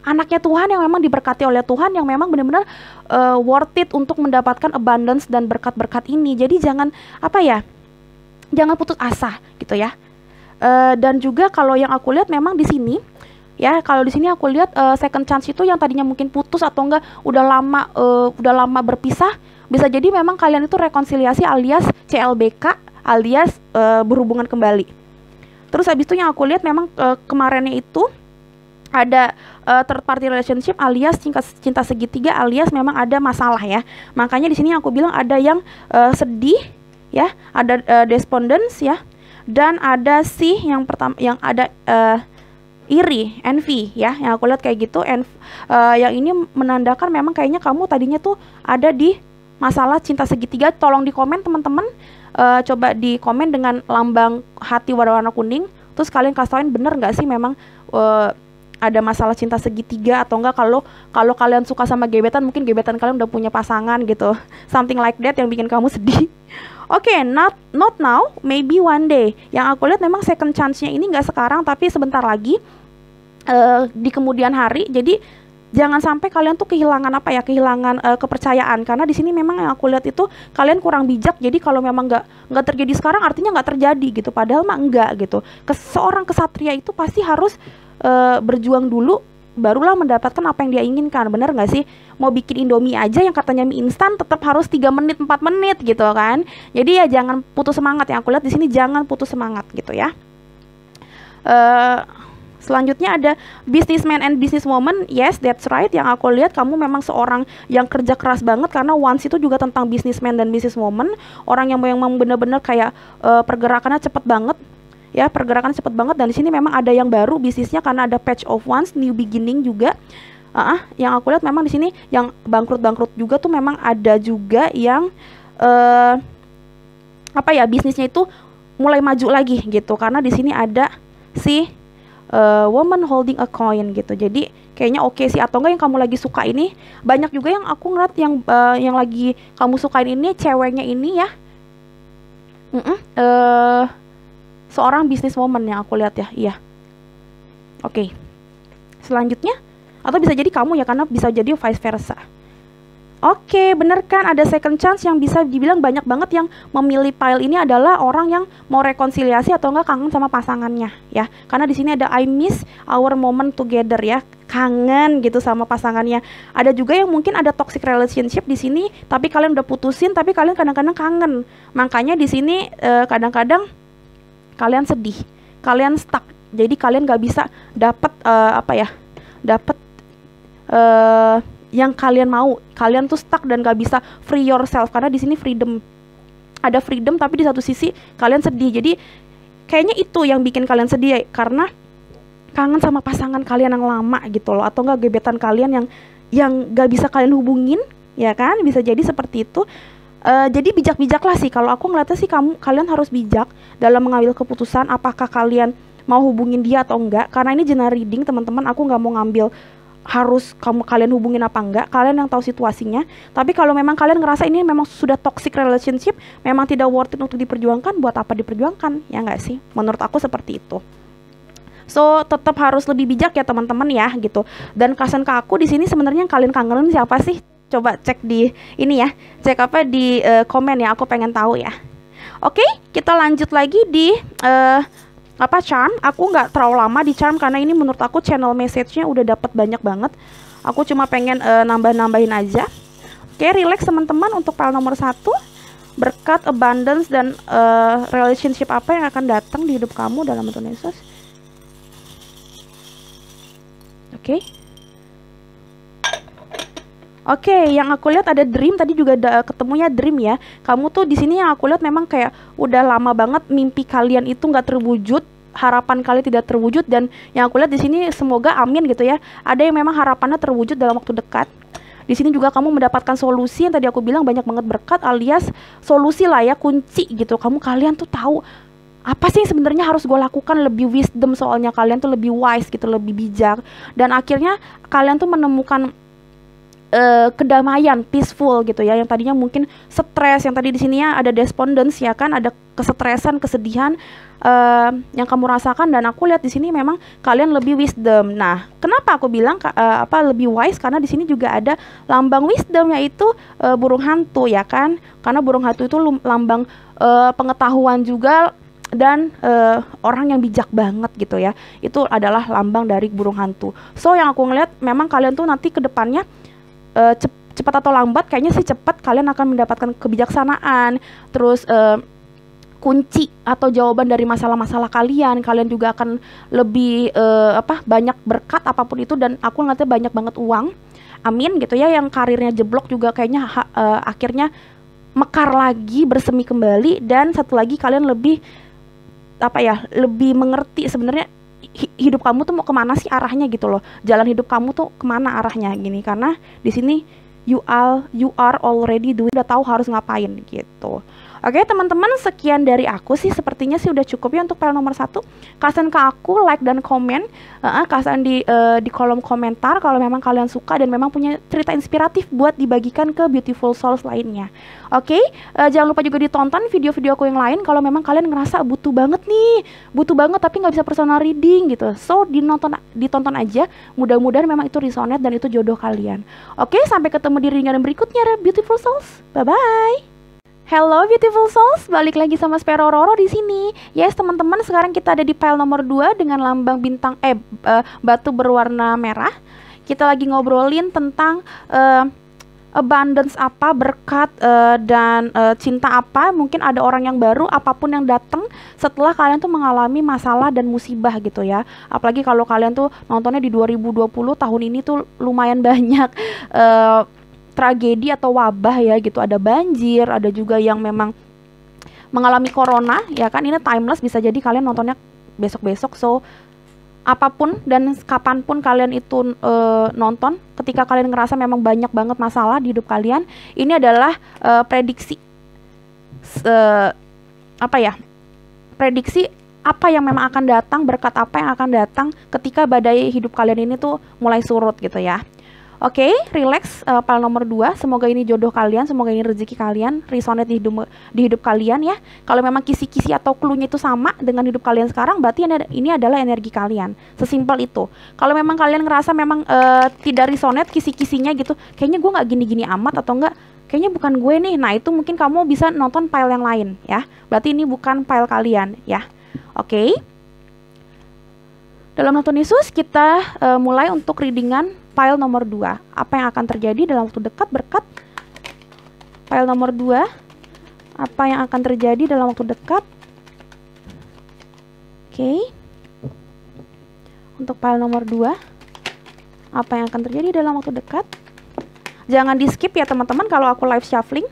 [SPEAKER 1] anaknya Tuhan yang memang diberkati oleh Tuhan, yang memang benar-benar worth it untuk mendapatkan abundance dan berkat-berkat ini. Jadi jangan apa ya, jangan putus asa gitu ya. Dan juga kalau yang aku lihat memang di sini ya, kalau di sini aku lihat second chance itu yang tadinya mungkin putus atau enggak udah lama berpisah, bisa jadi memang kalian itu rekonsiliasi alias CLBK alias berhubungan kembali. Terus habis itu yang aku lihat memang kemarinnya itu ada third party relationship alias cinta segitiga alias memang ada masalah ya. Makanya di sini aku bilang ada yang sedih ya, ada despondence ya, dan ada sih yang pertama yang ada iri, envy ya. Yang aku lihat kayak gitu. Yang ini menandakan memang kayaknya kamu tadinya tuh ada di masalah cinta segitiga. Tolong di komen teman-teman, coba di komen dengan lambang hati warna kuning. Terus kalian kasih tauin bener nggak sih memang ada masalah cinta segitiga, atau enggak kalau kalian suka sama gebetan, mungkin gebetan kalian udah punya pasangan gitu, something like that yang bikin kamu sedih. Oke, not now, maybe one day. Yang aku lihat memang second chance-nya ini nggak sekarang tapi sebentar lagi, di kemudian hari. Jadi jangan sampai kalian tuh kehilangan apa ya, kehilangan kepercayaan, karena di sini memang yang aku lihat itu kalian kurang bijak. Jadi kalau memang nggak terjadi sekarang artinya nggak terjadi gitu, padahal mah enggak gitu. Seorang kesatria itu pasti harus berjuang dulu, barulah mendapatkan apa yang dia inginkan. Bener nggak sih? Mau bikin Indomie aja yang katanya mie instan tetap harus 3 menit 4 menit gitu kan. Jadi ya jangan putus semangat. Yang aku lihat di sini jangan putus semangat gitu ya. Selanjutnya ada businessman and businesswoman. Yes, that's right. Yang aku lihat kamu memang seorang yang kerja keras banget, karena once itu juga tentang businessman dan businesswoman. Orang yang memang benar-benar kayak pergerakannya cepet banget. Ya, pergerakan cepet banget. Dan di sini memang ada yang baru bisnisnya karena ada patch of once, new beginning juga. Yang aku lihat memang di sini yang bangkrut juga tuh memang ada juga yang apa ya, bisnisnya itu mulai maju lagi gitu, karena di sini ada si woman holding a coin gitu. Jadi kayaknya oke sih. Atau enggak yang kamu lagi suka ini, banyak juga yang aku ngeliat yang lagi kamu sukain ini ceweknya ini ya, seorang businesswoman yang aku lihat ya. Iya. Oke. Selanjutnya Atau bisa jadi kamu ya, karena bisa jadi vice versa. Oke, bener kan, ada second chance yang bisa dibilang banyak banget yang memilih pile ini adalah orang yang mau rekonsiliasi atau enggak kangen sama pasangannya ya. Karena di sini ada I miss our moment together ya, kangen gitu sama pasangannya. Ada juga yang mungkin ada toxic relationship di sini, tapi kalian udah putusin, tapi kalian kadang-kadang kangen. Makanya di sini kadang-kadang kalian sedih, kalian stuck. Jadi kalian gak bisa dapat dapat yang kalian mau. Kalian tuh stuck dan gak bisa free yourself, karena di sini freedom, ada freedom tapi di satu sisi kalian sedih. Jadi kayaknya itu yang bikin kalian sedih ya, karena kangen sama pasangan kalian yang lama gitu loh, atau enggak gebetan kalian yang gak bisa kalian hubungin ya kan, bisa jadi seperti itu. Jadi bijak-bijaklah sih, kalau aku ngeliatnya sih kalian harus bijak dalam mengambil keputusan apakah kalian mau hubungin dia atau enggak. Karena ini general reading teman-teman, aku nggak mau ngambil harus kalian hubungin apa enggak, kalian yang tahu situasinya. Tapi kalau memang kalian ngerasa ini memang sudah toxic relationship, memang tidak worth it untuk diperjuangkan, buat apa diperjuangkan, ya enggak sih? Menurut aku seperti itu. So tetap harus lebih bijak ya teman-teman ya gitu. Dan kasihan ke aku di sini sebenarnya yang kalian kangenin siapa sih? Coba cek di ini ya, cek apa di komen ya, aku pengen tahu ya. Oke, kita lanjut lagi di charm. Aku nggak terlalu lama di charm karena ini menurut aku channel message-nya udah dapat banyak banget. Aku cuma pengen nambah-nambahin aja. Oke, relax teman-teman untuk pile nomor 1. Berkat, abundance, dan relationship apa yang akan datang di hidup kamu dalam bentuk Yesus. Oke, yang aku lihat ada dream, tadi juga ada ketemunya dream ya. Kamu tuh di sini yang aku lihat memang kayak udah lama banget mimpi kalian itu nggak terwujud, harapan kalian tidak terwujud, dan yang aku lihat di sini semoga amin gitu ya. Ada yang memang harapannya terwujud dalam waktu dekat. Di sini juga kamu mendapatkan solusi yang tadi aku bilang banyak banget berkat, alias solusi lah ya, kunci gitu. Kalian tuh tahu apa sih sebenarnya harus gue lakukan, lebih wisdom, soalnya kalian tuh lebih wise gitu, lebih bijak, dan akhirnya kalian tuh menemukan kedamaian, peaceful gitu ya. Yang tadinya mungkin stres, yang tadi di sini ya ada despondence ya kan, ada kesetresan, kesedihan yang kamu rasakan, dan aku lihat di sini memang kalian lebih wisdom. Nah, kenapa aku bilang lebih wise? Karena di sini juga ada lambang wisdom, yaitu burung hantu ya kan. Karena burung hantu itu lambang pengetahuan juga, dan orang yang bijak banget gitu ya. Itu adalah lambang dari burung hantu. So yang aku ngeliat memang kalian tuh nanti ke depannya cepat atau lambat, kayaknya sih cepat, kalian akan mendapatkan kebijaksanaan, terus kunci atau jawaban dari masalah-masalah kalian. Kalian juga akan lebih banyak berkat apapun itu, dan aku ngeliatnya banyak banget uang, amin gitu ya. Yang karirnya jeblok juga kayaknya akhirnya mekar lagi, bersemi kembali. Dan satu lagi, kalian lebih lebih mengerti sebenarnya hidup kamu tuh mau kemana sih arahnya gitu loh. Jalan hidup kamu tuh kemana arahnya gini, karena di sini you are already doing, udah tahu harus ngapain gitu. Oke teman-teman, sekian dari aku sih, sepertinya sih udah cukup ya untuk pile nomor 1. Kasihan ke aku, like dan komen, kasihan di kolom komentar kalau memang kalian suka dan memang punya cerita inspiratif buat dibagikan ke beautiful souls lainnya. Oke, jangan lupa juga ditonton video-video aku yang lain kalau memang kalian ngerasa butuh banget tapi nggak bisa personal reading gitu. So ditonton aja, mudah-mudahan memang itu resonate dan itu jodoh kalian. Oke, sampai ketemu di readingan berikutnya beautiful souls. Bye bye. Hello beautiful souls, balik lagi sama Spero Roro di sini. Yes teman-teman, sekarang kita ada di pile nomor 2 dengan lambang bintang batu berwarna merah. Kita lagi ngobrolin tentang abundance apa, berkat dan cinta apa. Mungkin ada orang yang baru, apapun yang datang setelah kalian tuh mengalami masalah dan musibah gitu ya. Apalagi kalau kalian tuh nontonnya di 2020, tahun ini tuh lumayan banyak tragedi atau wabah ya gitu. Ada banjir, ada juga yang memang mengalami corona ya kan. Ini timeless, bisa jadi kalian nontonnya besok-besok. So apapun dan kapanpun kalian itu nonton, ketika kalian ngerasa memang banyak banget masalah di hidup kalian, ini adalah prediksi prediksi apa yang memang akan datang, berkat apa yang akan datang ketika badai hidup kalian ini tuh mulai surut gitu ya. Oke, relax, pile nomor 2. Semoga ini jodoh kalian, semoga ini rezeki kalian, resonate di hidup kalian ya. Kalau memang kisi-kisi atau clue-nya itu sama dengan hidup kalian sekarang, berarti ini adalah energi kalian. Sesimpel itu. Kalau memang kalian ngerasa memang tidak resonate kisi-kisinya gitu, kayaknya gue nggak gini-gini amat atau enggak, kayaknya bukan gue nih. Nah, itu mungkin kamu bisa nonton pile yang lain ya. Berarti ini bukan pile kalian ya. Oke. Dalam nonton Yesus kita mulai untuk readingan pile nomor 2. Apa yang akan terjadi dalam waktu dekat berkat pile nomor 2? Apa yang akan terjadi dalam waktu dekat? Oke. Untuk pile nomor 2, apa yang akan terjadi dalam waktu dekat? Jangan di skip ya teman-teman kalau aku live shuffling.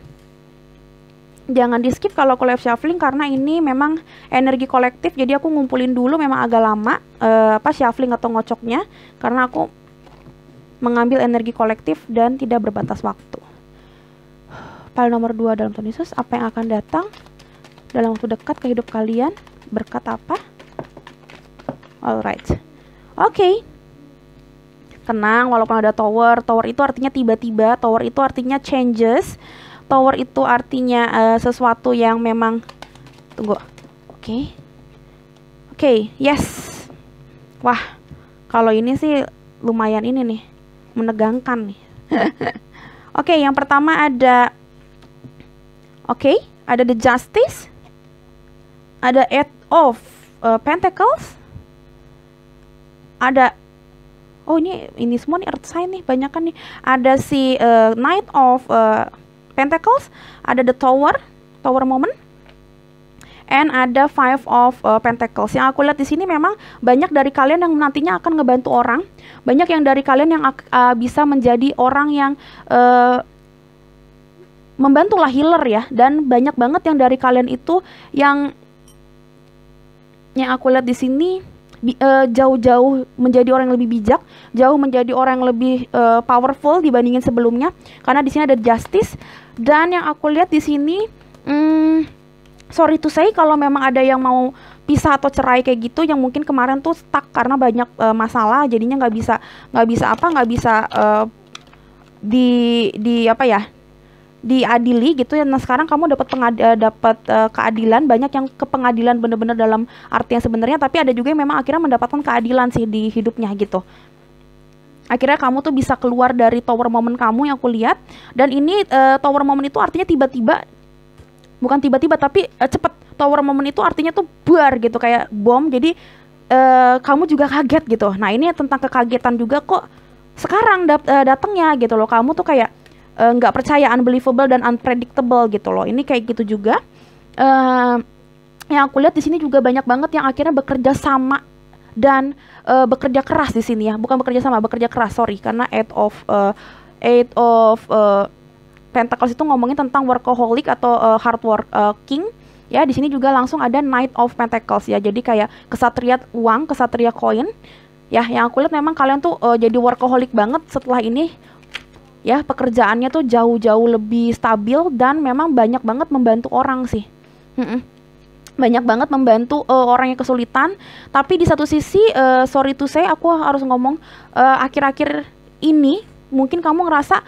[SPEAKER 1] Jangan di skip kalau aku live shuffling karena ini memang energi kolektif, jadi aku ngumpulin dulu, memang agak lama shuffling atau ngocoknya karena aku mengambil energi kolektif dan tidak berbatas waktu. Pile nomor 2 dalam Tuhan Yesus, apa yang akan datang dalam waktu dekat ke hidup kalian? Berkat apa? Alright. Oke. Tenang, walaupun ada tower. Tower itu artinya tiba-tiba, tower itu artinya changes. Tower itu artinya sesuatu yang memang tunggu. Oke, yes. Wah, kalau ini sih lumayan ini nih, menegangkan nih. Oke, yang pertama ada ada the justice, ada eight of pentacles, ada ini semua nih earth sign nih, banyak kan nih. Ada si knight of pentacles, ada the tower moment, and ada five of pentacles. Yang aku lihat di sini memang banyak dari kalian yang nantinya akan ngebantu orang, banyak yang dari kalian yang bisa menjadi orang yang membantulah healer ya, dan banyak banget yang dari kalian itu yang aku lihat di sini jauh-jauh menjadi orang yang lebih bijak, jauh menjadi orang yang lebih powerful dibandingin sebelumnya, karena di sini ada justice. Dan yang aku lihat di sini, sorry to say kalau memang ada yang mau pisah atau cerai kayak gitu, yang mungkin kemarin tuh stuck karena banyak masalah, jadinya nggak bisa diadili gitu ya. Nah, sekarang kamu dapat keadilan, banyak yang ke pengadilan bener-bener dalam arti yang sebenarnya, tapi ada juga yang memang akhirnya mendapatkan keadilan sih di hidupnya gitu. Akhirnya kamu tuh bisa keluar dari tower moment kamu yang aku lihat. Dan ini tower moment itu artinya tiba-tiba, bukan tiba-tiba tapi cepet. Tower moment itu artinya tuh buar gitu, kayak bom. Jadi kamu juga kaget gitu. Nah, ini tentang kekagetan juga kok sekarang datangnya gitu loh. Kamu tuh kayak nggak percaya, unbelievable dan unpredictable gitu loh. Ini kayak gitu juga. Yang aku lihat di sini juga banyak banget yang akhirnya bekerja sama dan bekerja keras di sini ya. Bukan bekerja sama, bekerja keras, sorry. Karena eight of pentacles itu ngomongin tentang workaholic atau hard working. Ya, di sini juga langsung ada knight of pentacles ya. Jadi kayak kesatria uang, kesatria koin. Ya, yang aku lihat memang kalian tuh jadi workaholic banget setelah ini. Ya, pekerjaannya tuh jauh-jauh lebih stabil dan memang banyak banget membantu orang sih. Banyak banget membantu orang yang kesulitan. Tapi di satu sisi, sorry to say, aku harus ngomong, akhir-akhir ini mungkin kamu ngerasa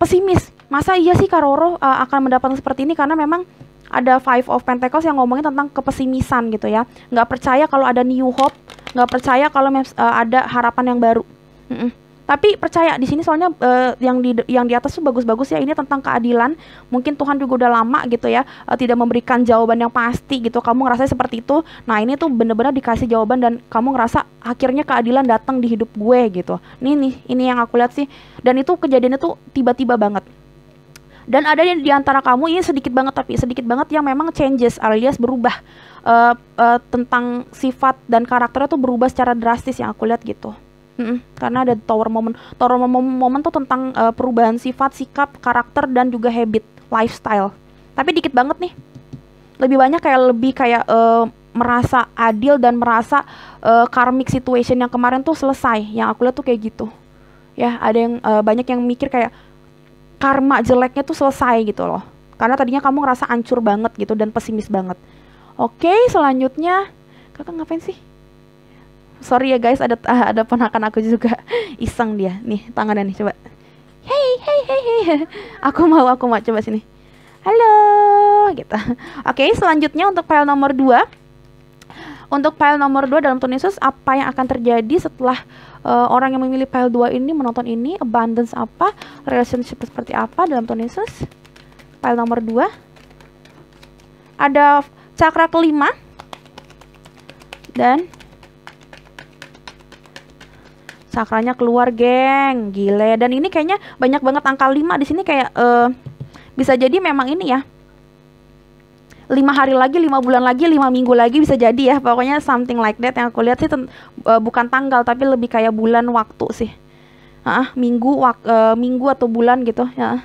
[SPEAKER 1] pesimis. Masa iya sih Kak Roro akan mendapatkan seperti ini? Karena memang ada five of pentacles yang ngomongin tentang kepesimisan gitu ya. Nggak percaya kalau ada new hope, nggak percaya kalau ada harapan yang baru. Tapi percaya di sini soalnya yang di atas tuh bagus-bagus ya. Ini tentang keadilan. Mungkin Tuhan juga udah lama gitu ya tidak memberikan jawaban yang pasti gitu. Kamu ngerasa seperti itu. Nah, ini tuh bener-bener dikasih jawaban dan kamu ngerasa akhirnya keadilan datang di hidup gue gitu. Ini yang aku lihat sih. Dan itu kejadiannya tuh tiba-tiba banget. Dan ada yang di antara kamu, ini sedikit banget yang memang changes alias berubah, tentang sifat dan karakternya tuh berubah secara drastis yang aku lihat gitu. Karena ada tower moment tuh tentang perubahan sifat, sikap, karakter dan juga habit, lifestyle. Tapi dikit banget nih. Lebih kayak merasa adil dan merasa karmic situation yang kemarin tuh selesai. Yang aku lihat tuh kayak gitu. Ya, ada yang banyak yang mikir kayak karma jeleknya tuh selesai gitu loh. Karena tadinya kamu ngerasa hancur banget gitu dan pesimis banget. Oke, selanjutnya kakak ngapain sih? sorry ya guys, ada ponakan aku juga iseng dia. Nih tangannya nih, coba. Hey hey hey hey. Aku mau coba sini. Halo gitu. Oke, selanjutnya untuk file nomor 2. Untuk file nomor 2 dalam Tuhan Yesus, apa yang akan terjadi setelah orang yang memilih file 2 ini menonton ini? Abundance apa? Relationship seperti apa dalam Tuhan Yesus? File nomor 2. Ada cakra kelima. Dan cakranya keluar, geng. Gile. Dan ini kayaknya banyak banget angka 5 di sini, kayak bisa jadi memang ini ya, 5 hari lagi, 5 bulan lagi, 5 minggu lagi, bisa jadi ya. Pokoknya something like that. Yang aku lihat sih bukan tanggal, tapi lebih kayak bulan waktu sih. Minggu atau bulan gitu ya.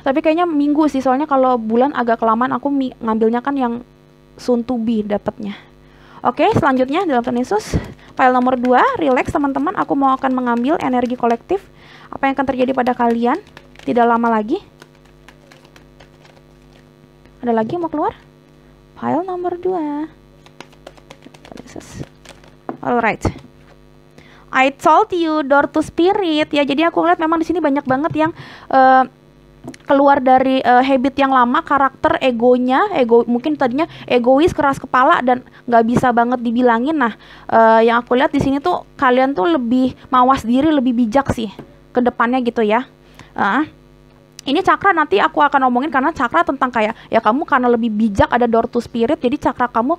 [SPEAKER 1] Tapi kayaknya minggu sih, soalnya kalau bulan agak kelamaan. Aku ngambilnya kan yang soon to be dapatnya. Oke, selanjutnya dalam Tuhan Yesus, file nomor 2, relax teman-teman. Aku mau akan mengambil energi kolektif. Apa yang akan terjadi pada kalian tidak lama lagi. Ada lagi yang mau keluar? File nomor 2. Alright. I told you door to spirit ya. Jadi aku lihat memang di sini banyak banget yang keluar dari habit yang lama, karakter egonya, mungkin tadinya egois, keras kepala dan nggak bisa banget dibilangin. Nah, yang aku lihat di sini tuh kalian tuh lebih mawas diri, lebih bijak sih ke depannya gitu ya. Ini cakra nanti aku akan ngomongin, karena cakra tentang kayak ya kamu karena lebih bijak, ada door to spirit, jadi cakra kamu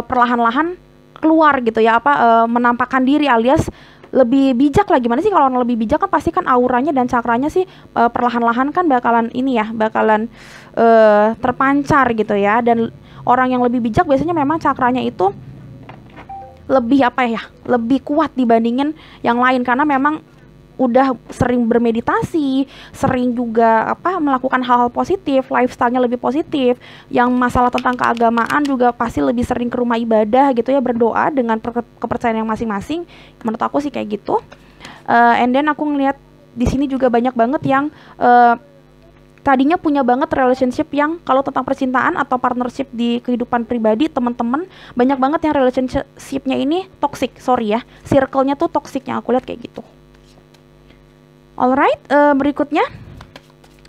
[SPEAKER 1] perlahan-lahan keluar gitu ya, menampakkan diri alias lebih bijak lah. Gimana sih kalau orang lebih bijak kan pasti kan auranya dan cakranya sih perlahan-lahan kan bakalan ini ya, bakalan terpancar gitu ya. Dan orang yang lebih bijak biasanya memang cakranya itu lebih lebih kuat dibandingin yang lain, karena memang udah sering bermeditasi, sering juga melakukan hal-hal positif, lifestyle-nya lebih positif. Yang masalah tentang keagamaan juga pasti lebih sering ke rumah ibadah gitu ya, berdoa dengan kepercayaan yang masing-masing. Menurut aku sih kayak gitu. And then aku ngeliat di sini juga banyak banget yang tadinya punya banget relationship yang kalau tentang percintaan atau partnership di kehidupan pribadi teman-teman, banyak banget yang relationship-nya ini toxic, circle-nya tuh toxic, yang aku lihat kayak gitu. Alright, berikutnya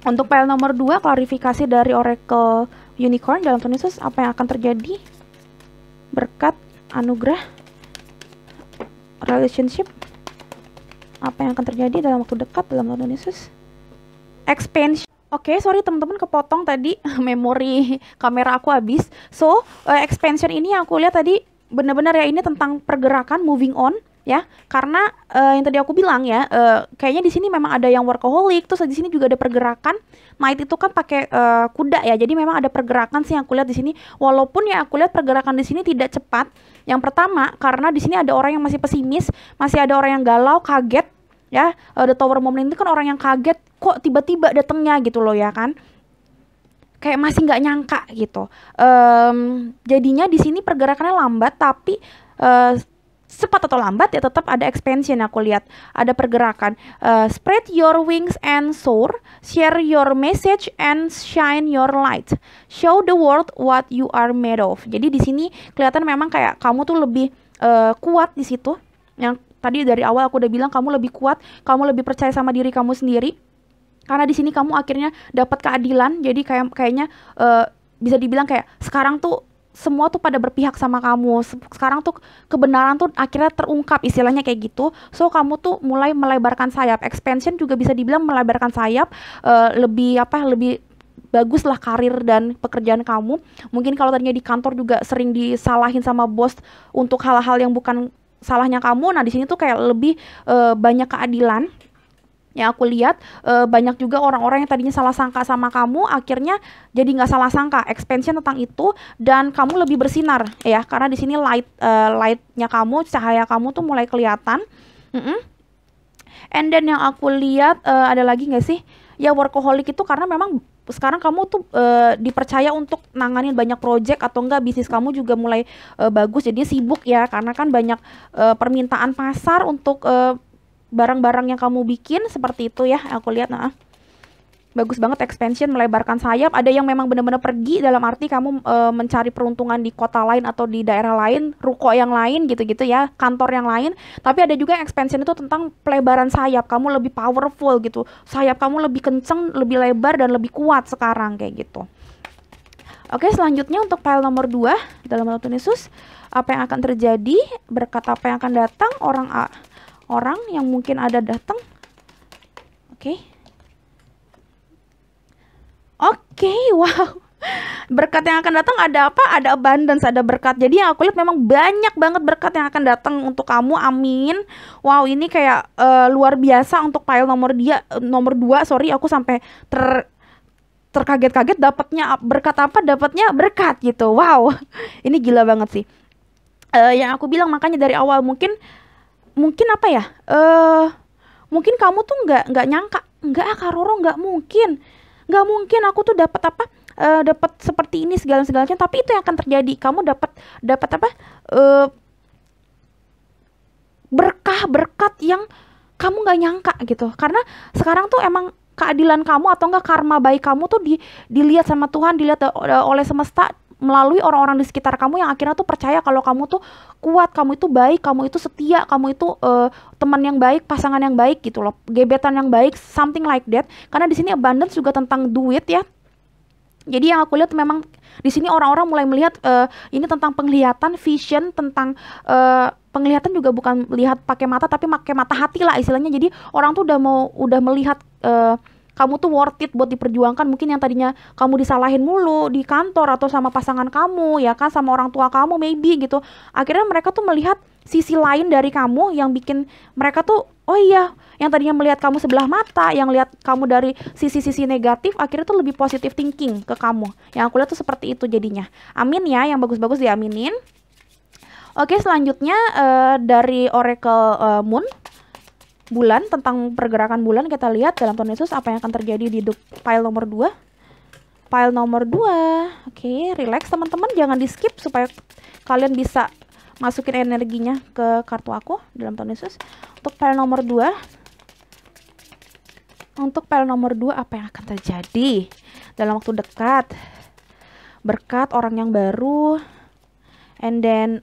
[SPEAKER 1] untuk file nomor 2, klarifikasi dari Oracle Unicorn dalam Tuhan Yesus, apa yang akan terjadi? Berkat, anugerah, relationship, apa yang akan terjadi dalam waktu dekat dalam Tuhan Yesus? Expansion. Oke, sorry teman-teman kepotong tadi memori kamera aku habis. So, expansion ini yang aku lihat tadi benar-benar ya, ini tentang pergerakan, moving on ya, karena yang tadi aku bilang ya, kayaknya di sini memang ada yang workaholic, terus di sini juga ada pergerakan. Knight itu kan pakai kuda ya, jadi memang ada pergerakan sih yang aku lihat di sini. Walaupun ya aku lihat pergerakan di sini tidak cepat. Yang pertama karena di sini ada orang yang masih pesimis, masih ada orang yang galau, kaget ya. The Tower Moment itu kan orang yang kaget, kok tiba-tiba datangnya gitu loh ya kan. Kayak masih nggak nyangka gitu. Jadinya di sini pergerakannya lambat, tapi cepat atau lambat ya tetap ada expansion. Aku lihat ada pergerakan. Spread your wings and soar, share your message and shine your light, show the world what you are made of. Jadi di sini kelihatan memang kayak kamu tuh lebih kuat di situ. Yang tadi dari awal aku udah bilang, kamu lebih kuat, kamu lebih percaya sama diri kamu sendiri. Karena di sini kamu akhirnya dapat keadilan. Jadi kayaknya bisa dibilang kayak sekarang tuh semua tuh pada berpihak sama kamu. Sekarang tuh kebenaran tuh akhirnya terungkap, istilahnya kayak gitu. So kamu tuh mulai melebarkan sayap. Expansion juga bisa dibilang melebarkan sayap, lebih bagus lah karir dan pekerjaan kamu. Mungkin kalau tadinya di kantor juga sering disalahin sama bos untuk hal-hal yang bukan salahnya kamu. Nah di sini tuh kayak lebih banyak keadilan. Yang aku lihat banyak juga orang-orang yang tadinya salah sangka sama kamu, akhirnya jadi nggak salah sangka. Expansion tentang itu, dan kamu lebih bersinar ya, karena di sini lightnya kamu, cahaya kamu tuh mulai kelihatan. And then yang aku lihat ada lagi nggak sih? Ya workaholic itu karena memang sekarang kamu tuh dipercaya untuk nanganin banyak project, atau enggak bisnis kamu juga mulai bagus, jadi sibuk ya, karena kan banyak permintaan pasar untuk barang-barang yang kamu bikin, seperti itu ya aku lihat. Bagus banget expansion, melebarkan sayap. Ada yang memang benar-benar pergi dalam arti kamu mencari peruntungan di kota lain atau di daerah lain, ruko yang lain gitu-gitu ya, kantor yang lain. Tapi ada juga yang expansion itu tentang pelebaran sayap. Kamu lebih powerful gitu. Sayap kamu lebih kenceng, lebih lebar dan lebih kuat sekarang kayak gitu. Oke, selanjutnya untuk file nomor 2 dalam Tuhan Yesus, apa yang akan terjadi? Berkat apa yang akan datang? Orang yang mungkin ada datang. Oke. Oke, wow. Berkat yang akan datang ada apa? Ada abundance, ada berkat. Jadi yang aku lihat memang banyak banget berkat yang akan datang untuk kamu. Amin. Wow, ini kayak luar biasa untuk file nomor 2. Sorry, aku sampai terkaget-kaget dapatnya berkat apa? Dapatnya berkat gitu. Wow. Ini gila banget sih. Yang aku bilang makanya dari awal mungkin apa ya? Mungkin kamu tuh nggak nyangka, nggak Kak Roro, nggak mungkin aku tuh dapat apa, dapat seperti ini segalanya, tapi itu yang akan terjadi. Kamu dapat apa, berkat yang kamu nggak nyangka gitu. Karena sekarang tuh emang keadilan kamu atau enggak karma baik kamu tuh dilihat sama Tuhan, dilihat oleh semesta melalui orang-orang di sekitar kamu yang akhirnya tuh percaya kalau kamu tuh kuat, kamu itu baik, kamu itu setia, kamu itu teman yang baik, pasangan yang baik gitu loh, gebetan yang baik, something like that. Karena di sini abundance juga tentang duit ya. Jadi yang aku lihat memang di sini orang-orang mulai melihat ini tentang penglihatan, vision, tentang penglihatan juga bukan lihat pakai mata tapi pakai mata hati lah istilahnya. Jadi orang tuh udah melihat kamu tuh worth it buat diperjuangkan. Mungkin yang tadinya kamu disalahin mulu di kantor atau sama pasangan kamu ya kan, sama orang tua kamu maybe gitu. Akhirnya mereka tuh melihat sisi lain dari kamu yang bikin mereka tuh, oh iya, yang tadinya melihat kamu sebelah mata, yang lihat kamu dari sisi-sisi negatif, akhirnya tuh lebih positive thinking ke kamu. Yang aku lihat tuh seperti itu jadinya. Amin ya, yang bagus-bagus diaminin. Oke, selanjutnya dari Oracle Moon, bulan, tentang pergerakan bulan, kita lihat dalam Tuhan Yesus apa yang akan terjadi di file nomor 2. File nomor 2. Oke, relax teman-teman, jangan di skip supaya kalian bisa masukin energinya ke kartu aku dalam Tuhan Yesus. Untuk file nomor 2. Untuk file nomor 2 apa yang akan terjadi dalam waktu dekat? Berkat orang yang baru, and then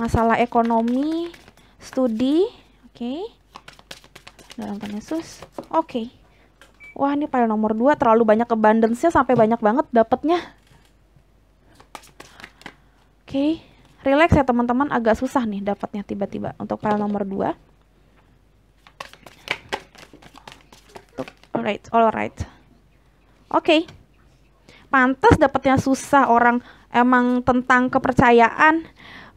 [SPEAKER 1] masalah ekonomi, studi. Oke. Dalam Tuhan Yesus. Oke. Wah, ini file nomor 2 terlalu banyak abundance-nya, sampai banyak banget dapatnya. Oke. Relax ya teman-teman, agak susah nih dapatnya tiba-tiba untuk file nomor 2. Alright. Oke. Pantas dapatnya susah, orang emang tentang kepercayaan,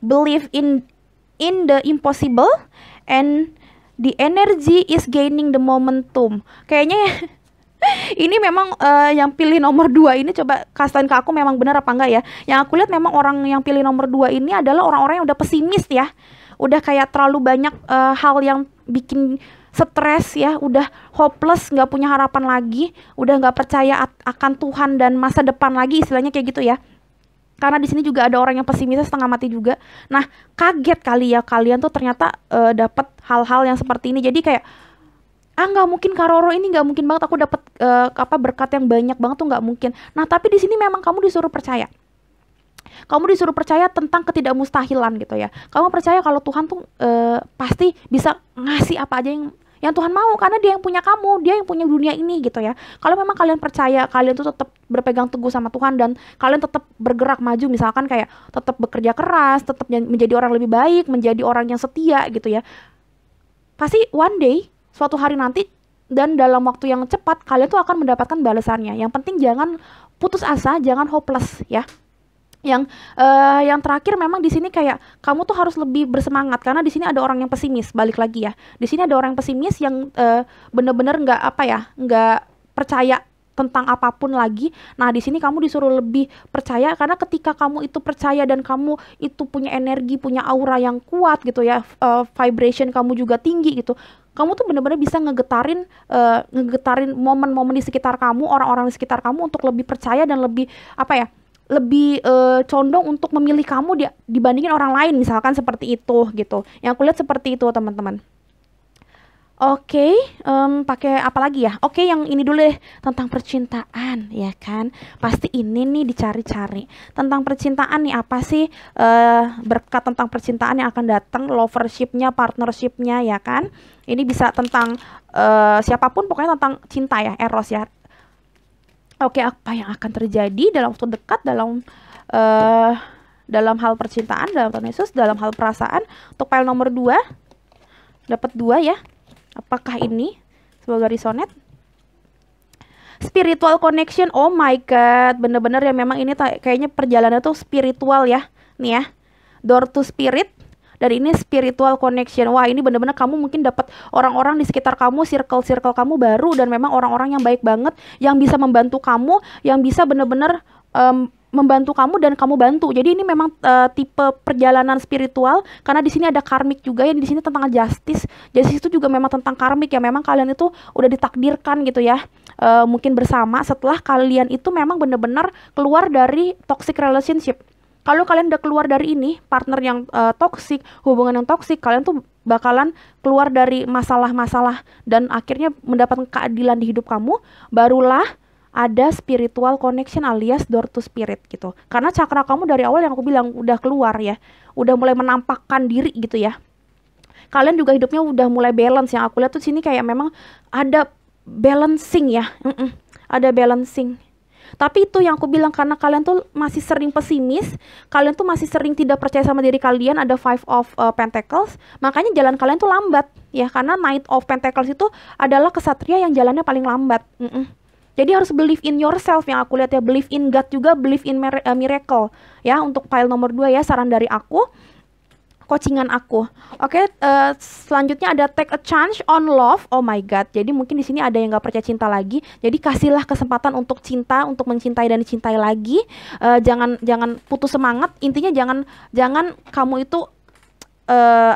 [SPEAKER 1] believe in the impossible, and the energy is gaining the momentum. Kayaknya ini memang yang pilih nomor 2 ini, coba kasih ke aku memang benar apa enggak ya. Yang aku lihat memang orang yang pilih nomor 2 ini adalah orang-orang yang udah pesimis ya. Udah kayak terlalu banyak hal yang bikin stres ya, udah hopeless, nggak punya harapan lagi, udah nggak percaya akan Tuhan dan masa depan lagi, istilahnya kayak gitu ya. Karena di sini juga ada orang yang pesimis setengah mati juga. Nah, kaget kali ya kalian tuh ternyata dapat hal-hal yang seperti ini. Jadi kayak nggak mungkin Kak Roro, ini nggak mungkin banget aku dapat berkat yang banyak banget tuh, nggak mungkin. Nah, tapi di sini memang kamu disuruh percaya. Kamu disuruh percaya tentang ketidakmustahilan gitu ya. Kamu percaya kalau Tuhan tuh pasti bisa ngasih apa aja yang Tuhan mau, karena dia yang punya kamu, dia yang punya dunia ini gitu ya. Kalau memang kalian percaya, kalian tuh tetap berpegang teguh sama Tuhan dan kalian tetap bergerak maju, misalkan kayak tetap bekerja keras, tetap menjadi orang lebih baik, menjadi orang yang setia gitu ya. Pasti one day, suatu hari nanti dan dalam waktu yang cepat kalian tuh akan mendapatkan balasannya. Yang penting jangan putus asa, jangan hopeless ya. Yang terakhir memang di sini kayak kamu tuh harus lebih bersemangat, karena di sini ada orang yang pesimis. Balik lagi ya, di sini ada orang yang pesimis yang bener-bener nggak percaya tentang apapun lagi. Nah, di sini kamu disuruh lebih percaya, karena ketika kamu itu percaya dan kamu itu punya energi, punya aura yang kuat gitu ya, vibration kamu juga tinggi gitu. Kamu tuh bener-bener bisa ngegetarin momen-momen di sekitar kamu, orang-orang di sekitar kamu untuk lebih percaya dan lebih lebih condong untuk memilih kamu dibandingin orang lain, misalkan seperti itu gitu. Yang aku lihat seperti itu teman-teman. Oke, pakai apa lagi ya? Oke, yang ini dulu deh, tentang percintaan, ya kan? Pasti ini nih dicari-cari. Tentang percintaan nih, apa sih berkat tentang percintaan yang akan datang, lovershipnya, partnershipnya, ya kan? Ini bisa tentang siapapun, pokoknya tentang cinta ya, eros ya. Oke, apa yang akan terjadi dalam waktu dekat, eh, dalam hal percintaan, dalam Tuhan Yesus, dalam hal perasaan. Untuk file nomor 2, dapat 2 ya. Apakah ini semoga resonate? Spiritual connection, oh my god, bener-bener ya, memang ini kayaknya perjalanan tuh spiritual ya. Nih ya, door to spirit. Dan ini spiritual connection. Wah, ini bener-bener kamu mungkin dapat orang-orang di sekitar kamu, circle kamu baru, dan memang orang-orang yang baik banget, yang bisa membantu kamu, yang bisa bener-bener membantu kamu dan kamu bantu. Jadi ini memang tipe perjalanan spiritual, karena di sini ada karmik juga ya. Di sini tentang justice. Justice itu juga memang tentang karmik ya. Memang kalian itu udah ditakdirkan gitu ya. Mungkin bersama setelah kalian itu memang benar-benar keluar dari toxic relationship. Kalau kalian udah keluar dari ini, partner yang toxic, hubungan yang toxic, kalian tuh bakalan keluar dari masalah-masalah dan akhirnya mendapatkan keadilan di hidup kamu. Barulah ada spiritual connection alias door to spirit gitu. Karena cakra kamu dari awal yang aku bilang udah keluar ya. Udah mulai menampakkan diri gitu ya. Kalian juga hidupnya udah mulai balance. Yang aku lihat tuh sini kayak memang ada balancing ya. Ada balancing. Tapi itu yang aku bilang, karena kalian tuh masih sering pesimis, kalian tuh masih sering tidak percaya sama diri kalian, ada Five of Pentacles, makanya jalan kalian tuh lambat ya, karena Knight of Pentacles itu adalah kesatria yang jalannya paling lambat. Jadi harus believe in yourself yang aku lihat ya, believe in God juga, believe in miracle ya. Untuk file nomor 2 ya, saran dari aku, coachingan aku. Oke, selanjutnya ada take a chance on love. Oh my god. Jadi mungkin di sini ada yang nggak percaya cinta lagi. Jadi kasihlah kesempatan untuk cinta, untuk mencintai dan dicintai lagi. Jangan putus semangat. Intinya jangan kamu itu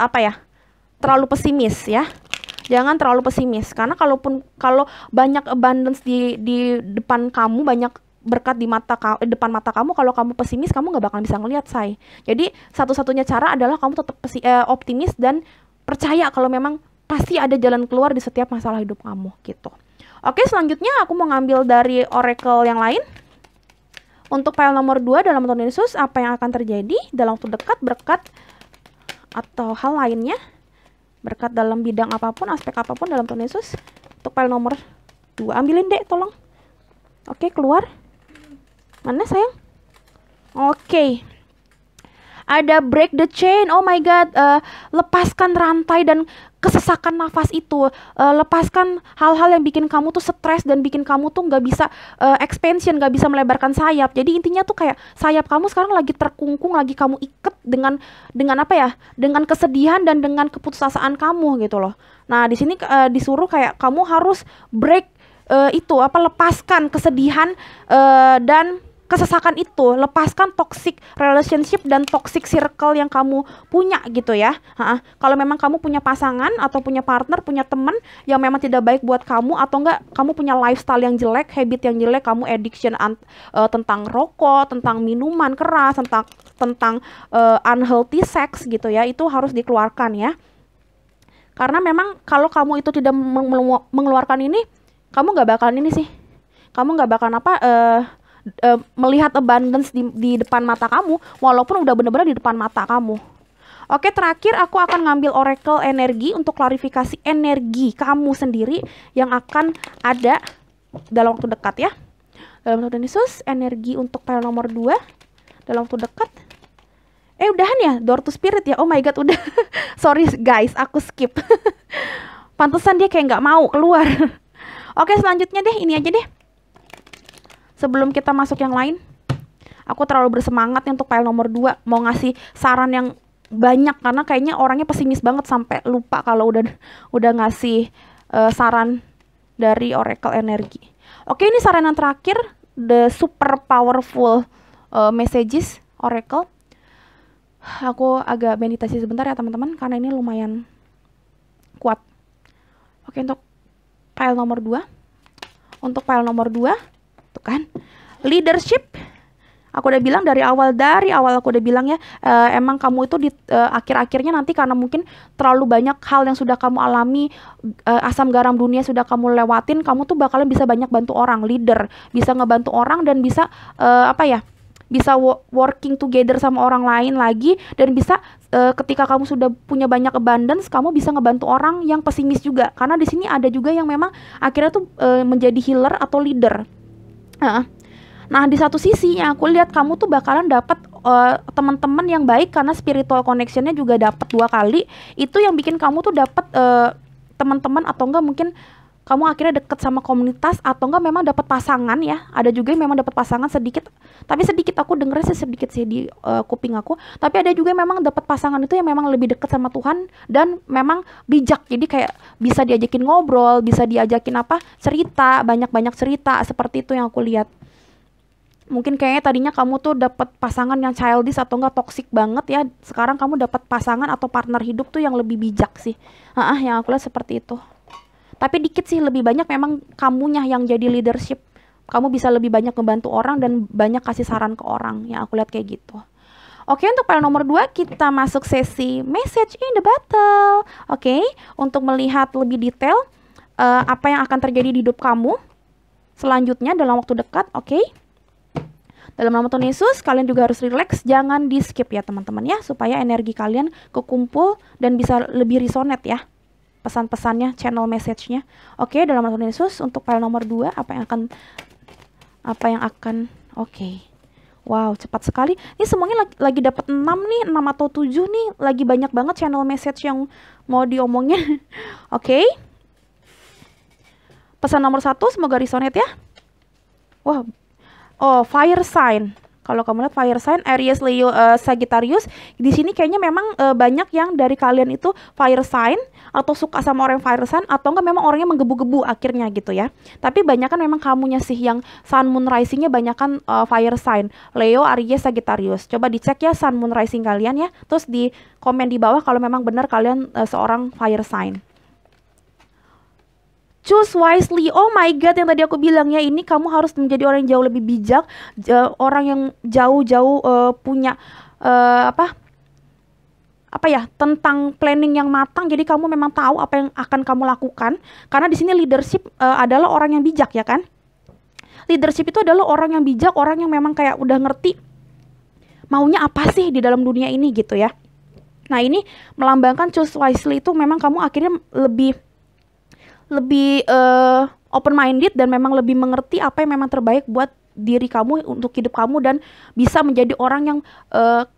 [SPEAKER 1] apa ya? Terlalu pesimis ya. Jangan terlalu pesimis, karena kalau banyak abundance di depan kamu, banyak berkat di depan mata kamu, kalau kamu pesimis kamu nggak bakal bisa ngelihat, say. Jadi satu-satunya cara adalah kamu tetap optimis dan percaya kalau memang pasti ada jalan keluar di setiap masalah hidup kamu gitu. Oke, selanjutnya aku mau ngambil dari oracle yang lain. Untuk file nomor 2 dalam Tuhan Yesus, apa yang akan terjadi dalam waktu dekat, berkat atau hal lainnya, berkat dalam bidang apapun, aspek apapun dalam Tuhan Yesus. Untuk file nomor 2, ambilin dek tolong. Oke, keluar. Mana sayang? Oke. Ada break the chain. Oh my god, lepaskan rantai dan kesesakan nafas itu. Lepaskan hal-hal yang bikin kamu tuh stres dan bikin kamu tuh nggak bisa expansion, nggak bisa melebarkan sayap. Jadi intinya tuh kayak sayap kamu sekarang lagi terkungkung, lagi kamu ikat dengan apa ya? Dengan kesedihan dan dengan keputusasaan kamu gitu loh. Nah, di sini disuruh kayak kamu harus break lepaskan kesedihan dan kesesakan itu, lepaskan toxic relationship dan toxic circle yang kamu punya gitu ya. Kalau memang kamu punya pasangan atau punya partner, punya teman yang memang tidak baik buat kamu, atau enggak kamu punya lifestyle yang jelek, habit yang jelek, kamu addiction tentang rokok, tentang minuman keras, tentang unhealthy sex gitu ya, itu harus dikeluarkan ya. Karena memang kalau kamu itu tidak mengeluarkan ini, kamu nggak bakalan ini sih. Kamu nggak bakalan melihat abundance di depan mata kamu, walaupun udah bener-bener di depan mata kamu. Oke, terakhir aku akan ngambil oracle energi untuk klarifikasi energi kamu sendiri yang akan ada dalam waktu dekat ya. Dalam Tuhan Yesus, energi untuk file nomor 2 dalam waktu dekat. Udahan ya, door to spirit ya. Oh my god, udah. Sorry guys, aku skip. Pantesan dia kayak nggak mau keluar. Oke, selanjutnya deh, ini aja deh. Sebelum kita masuk yang lain, aku terlalu bersemangat nih untuk file nomor 2, mau ngasih saran yang banyak karena kayaknya orangnya pesimis banget sampai lupa kalau udah ngasih saran dari oracle energi. Oke, ini saran yang terakhir, the super powerful messages oracle. Aku agak meditasi sebentar ya teman-teman, karena ini lumayan kuat. Oke, untuk file nomor 2. Untuk file nomor 2 kan, leadership, Aku udah bilang dari awal aku udah bilang ya, emang kamu itu di akhir-akhirnya nanti karena mungkin terlalu banyak hal yang sudah kamu alami, asam garam dunia sudah kamu lewatin, kamu tuh bakalan bisa banyak bantu orang, leader, bisa ngebantu orang dan bisa apa ya? Bisa working together sama orang lain lagi, dan bisa ketika kamu sudah punya banyak abundance, kamu bisa ngebantu orang yang pesimis juga. Karena di sini ada juga yang memang akhirnya tuh menjadi healer atau leader. Nah, di satu sisi yang aku lihat kamu tuh bakalan dapat teman-teman yang baik karena spiritual connectionnya juga dapat 2 kali. Itu yang bikin kamu tuh dapat teman-teman, atau enggak mungkin kamu akhirnya deket sama komunitas, atau enggak memang dapat pasangan ya. Ada juga yang memang dapat pasangan sedikit, tapi sedikit aku dengernya sih sedikit sih di kuping aku. Tapi ada juga yang memang dapat pasangan itu yang memang lebih deket sama Tuhan dan memang bijak. Jadi kayak bisa diajakin ngobrol, bisa diajakin cerita, banyak-banyak cerita, seperti itu yang aku lihat. Mungkin kayaknya tadinya kamu tuh dapat pasangan yang childish atau enggak toxic banget ya. Sekarang kamu dapat pasangan atau partner hidup tuh yang lebih bijak sih. Yang aku lihat seperti itu. Tapi dikit sih, lebih banyak memang kamunya yang jadi leadership. Kamu bisa lebih banyak membantu orang dan banyak kasih saran ke orang. Yang aku lihat kayak gitu. Oke, untuk file nomor 2 kita masuk sesi message in the battle. Oke, untuk melihat lebih detail apa yang akan terjadi di hidup kamu selanjutnya dalam waktu dekat. Oke. Dalam nama Tuhan Yesus, kalian juga harus relax, jangan di skip ya teman-teman ya, supaya energi kalian kekumpul dan bisa lebih resonate ya pesan-pesannya, channel message-nya. Oke, dalam nama Tuhan Yesus, untuk file nomor 2 apa yang akan oke. Wow, cepat sekali. Ini semuanya lagi dapat 6 nih, 6 atau 7 nih, lagi banyak banget channel message yang mau diomongin. Oke. Pesan nomor 1 semoga resonate ya. Wah. Oh, fire sign. Kalau kamu lihat fire sign, Aries, Leo, Sagittarius, di sini kayaknya memang banyak yang dari kalian itu fire sign atau suka sama orang fire sign, atau enggak memang orangnya menggebu-gebu akhirnya gitu ya. Tapi banyak kan memang kamunya sih yang sun moon risingnya banyak kan fire sign, Leo, Aries, Sagittarius. Coba dicek ya sun moon rising kalian ya. Terus di komen di bawah kalau memang benar kalian seorang fire sign. Choose wisely. Oh my god, yang tadi aku bilang ya, ini kamu harus menjadi orang yang jauh lebih bijak, orang yang jauh-jauh punya tentang planning yang matang. Jadi kamu memang tahu apa yang akan kamu lakukan. Karena di sini leadership adalah orang yang bijak ya kan. Leadership itu adalah orang yang bijak, orang yang memang kayak udah ngerti maunya apa sih di dalam dunia ini gitu ya. Nah, ini melambangkan choose wisely itu memang kamu akhirnya lebih open minded dan memang lebih mengerti apa yang memang terbaik buat diri kamu, untuk hidup kamu, dan bisa menjadi orang yang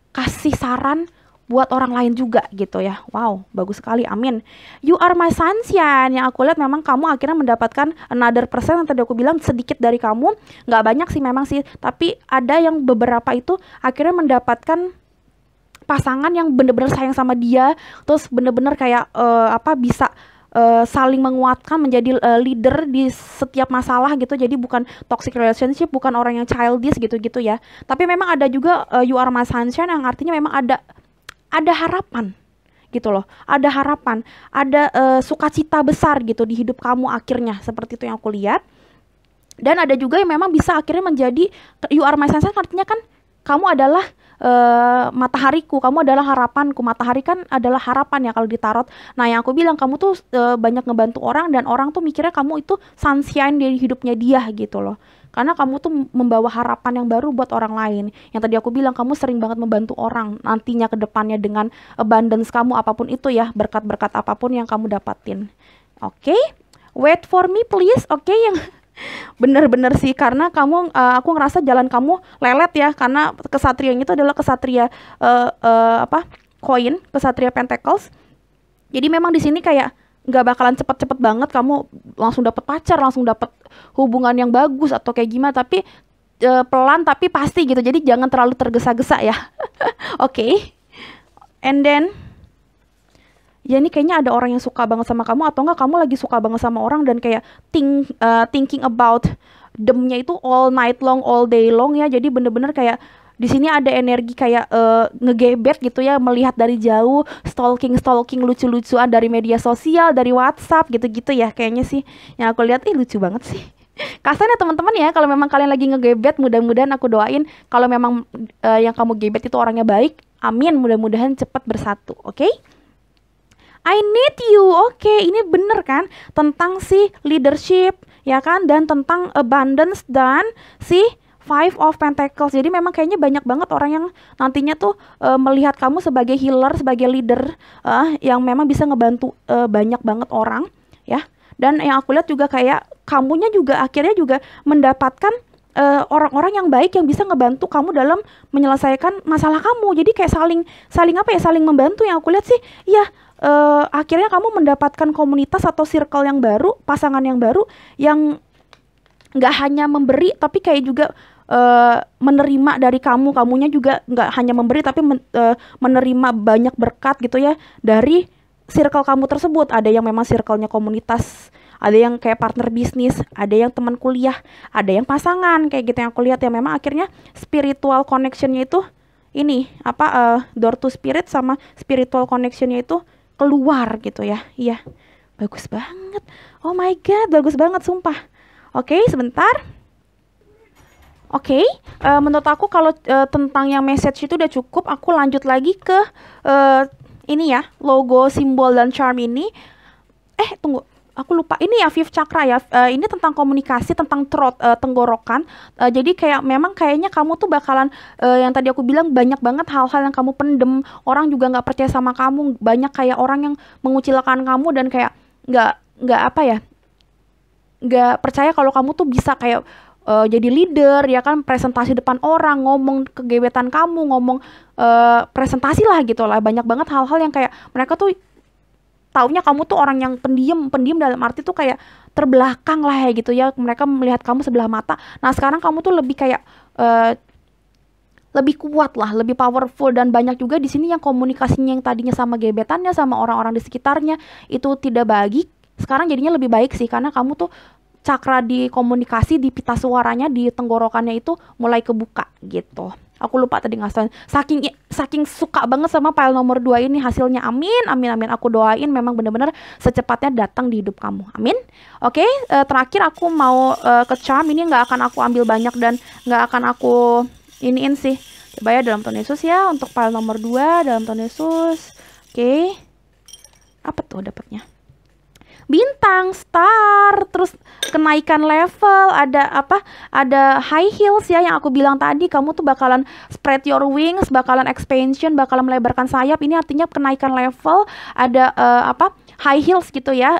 [SPEAKER 1] kasih saran buat orang lain juga gitu ya. Wow, bagus sekali, amin. You are my sunshine. Yang aku lihat memang kamu akhirnya mendapatkan another person yang tadi aku bilang, sedikit dari kamu, nggak banyak sih memang sih, tapi ada yang beberapa itu akhirnya mendapatkan pasangan yang bener-bener sayang sama dia, terus bener-bener kayak bisa saling menguatkan, menjadi leader di setiap masalah gitu. Jadi bukan toxic relationship, bukan orang yang childish gitu-gitu ya. Tapi memang ada juga you are my sunshine, yang artinya memang ada harapan gitu loh. Ada harapan, ada sukacita besar gitu di hidup kamu akhirnya. Seperti itu yang aku lihat. Dan ada juga yang memang bisa akhirnya menjadi you are my sunshine, artinya kan kamu adalah matahariku, kamu adalah harapanku. Matahari kan adalah harapan ya kalau ditarot. Nah, yang aku bilang, kamu tuh banyak ngebantu orang, dan orang tuh mikirnya kamu itu sunshine dari hidupnya dia gitu loh. Karena kamu tuh membawa harapan yang baru buat orang lain. Yang tadi aku bilang, kamu sering banget membantu orang nantinya ke depannya dengan abundance kamu, apapun itu ya, berkat-berkat apapun yang kamu dapatin. Oke, wait for me please. Oke, yang bener-bener sih, karena kamu aku ngerasa jalan kamu lelet ya, karena kesatrianya itu adalah kesatria koin, kesatria pentacles. Jadi memang di sini kayak nggak bakalan cepet-cepet banget kamu langsung dapet pacar, langsung dapet hubungan yang bagus atau kayak gimana, tapi pelan tapi pasti gitu. Jadi jangan terlalu tergesa-gesa ya. Oke. And then ya, ini kayaknya ada orang yang suka banget sama kamu, atau enggak kamu lagi suka banget sama orang dan kayak thinking about them-nya itu all night long, all day long ya. Jadi bener-bener kayak di sini ada energi kayak ngegebet gitu ya, melihat dari jauh, stalking lucu-lucuan dari media sosial, dari WhatsApp gitu-gitu ya kayaknya sih. Yang aku lihat lucu banget sih. Kasarnya teman-teman ya, kalau memang kalian lagi ngegebet, mudah-mudahan aku doain kalau memang yang kamu gebet itu orangnya baik, amin, mudah-mudahan cepat bersatu, oke? I need you. Oke, ini bener kan tentang si leadership ya kan, dan tentang abundance dan si Five of Pentacles. Jadi memang kayaknya banyak banget orang yang nantinya tuh melihat kamu sebagai healer, sebagai leader yang memang bisa ngebantu banyak banget orang ya. Dan yang aku lihat juga kayak kamunya juga akhirnya juga mendapatkan orang-orang yang baik yang bisa ngebantu kamu dalam menyelesaikan masalah kamu. Jadi kayak saling apa ya, saling membantu. Yang aku lihat sih ya, akhirnya kamu mendapatkan komunitas atau circle yang baru, pasangan yang baru yang nggak hanya memberi tapi kayak juga menerima dari kamunya juga nggak hanya memberi tapi menerima banyak berkat gitu ya dari circle kamu tersebut. Ada yang memang circle-nya komunitas, ada yang kayak partner bisnis, ada yang teman kuliah, ada yang pasangan kayak gitu yang aku lihat ya. Memang akhirnya spiritual connection-nya itu ini door to spirit sama spiritual connection-nya itu keluar gitu ya. Iya, bagus banget. Oh my god, bagus banget sumpah. Oke, sebentar. Oke, menurut aku kalau tentang yang message itu udah cukup. Aku lanjut lagi ke ini ya, logo, simbol, dan charm ini. Tunggu, aku lupa. Ini ya fifth chakra ya. Ini tentang komunikasi, tentang throat, tenggorokan. Jadi kayak memang kayaknya kamu tuh bakalan yang tadi aku bilang banyak banget hal-hal yang kamu pendem. Orang juga nggak percaya sama kamu. Banyak kayak orang yang mengucilkan kamu dan kayak nggak apa ya, nggak percaya kalau kamu tuh bisa kayak jadi leader ya kan, presentasi depan orang, ngomong kegebetan kamu, ngomong presentasi lah gitu lah. Banyak banget hal-hal yang kayak mereka tuh taunya kamu tuh orang yang pendiam dalam arti tuh kayak terbelakang lah ya gitu ya. Mereka melihat kamu sebelah mata. Nah sekarang kamu tuh lebih kayak lebih kuat lah, lebih powerful, dan banyak juga di sini yang komunikasinya yang tadinya sama gebetannya, sama orang-orang di sekitarnya itu tidak baik. Sekarang jadinya lebih baik sih, karena kamu tuh cakra di komunikasi, di pita suaranya, di tenggorokannya itu mulai kebuka gitu. Aku lupa tadi ngasih. Saking suka banget sama file nomor 2 ini hasilnya. Amin, amin, amin. Aku doain memang benar-benar secepatnya datang di hidup kamu. Amin. Oke, terakhir aku mau ke charm. Ini nggak akan aku ambil banyak dan nggak akan aku iniin sih. Coba ya dalam Tuhan Yesus ya, untuk file nomor 2 dalam Tuhan Yesus. Oke. Apa tuh dapatnya? Bintang, star, terus kenaikan level, ada high heels ya, yang aku bilang tadi. Kamu tuh bakalan spread your wings, bakalan expansion, bakalan melebarkan sayap. Ini artinya kenaikan level. Ada high heels gitu ya,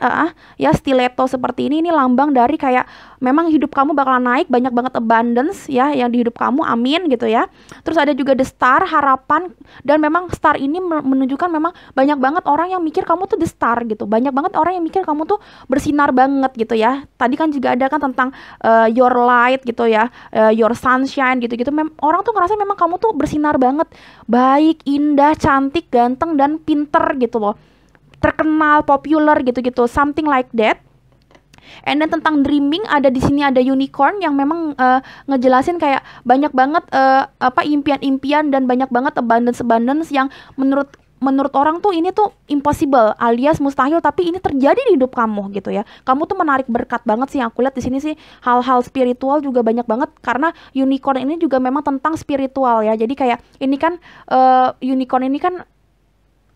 [SPEAKER 1] ya stiletto seperti ini lambang dari kayak memang hidup kamu bakalan naik, banyak banget abundance ya yang di hidup kamu, amin gitu ya. Terus ada juga the star, harapan, dan memang star ini menunjukkan memang banyak banget orang yang mikir kamu tuh the star gitu, banyak banget orang yang mikir kamu tuh bersinar banget gitu ya. Tadi kan juga ada kan tentang your light gitu ya, your sunshine gitu-gitu. Orang tuh ngerasa memang kamu tuh bersinar banget, baik, indah, cantik, ganteng, dan pinter gitu loh, terkenal, popular gitu-gitu, something like that. And then tentang dreaming, ada di sini ada unicorn yang memang ngejelasin kayak banyak banget impian-impian dan banyak banget abundance yang menurut orang tuh ini tuh impossible alias mustahil, tapi ini terjadi di hidup kamu gitu ya. Kamu tuh menarik berkat banget sih. Yang aku lihat di sini sih hal-hal spiritual juga banyak banget, karena unicorn ini juga memang tentang spiritual ya. Jadi kayak ini kan unicorn ini kan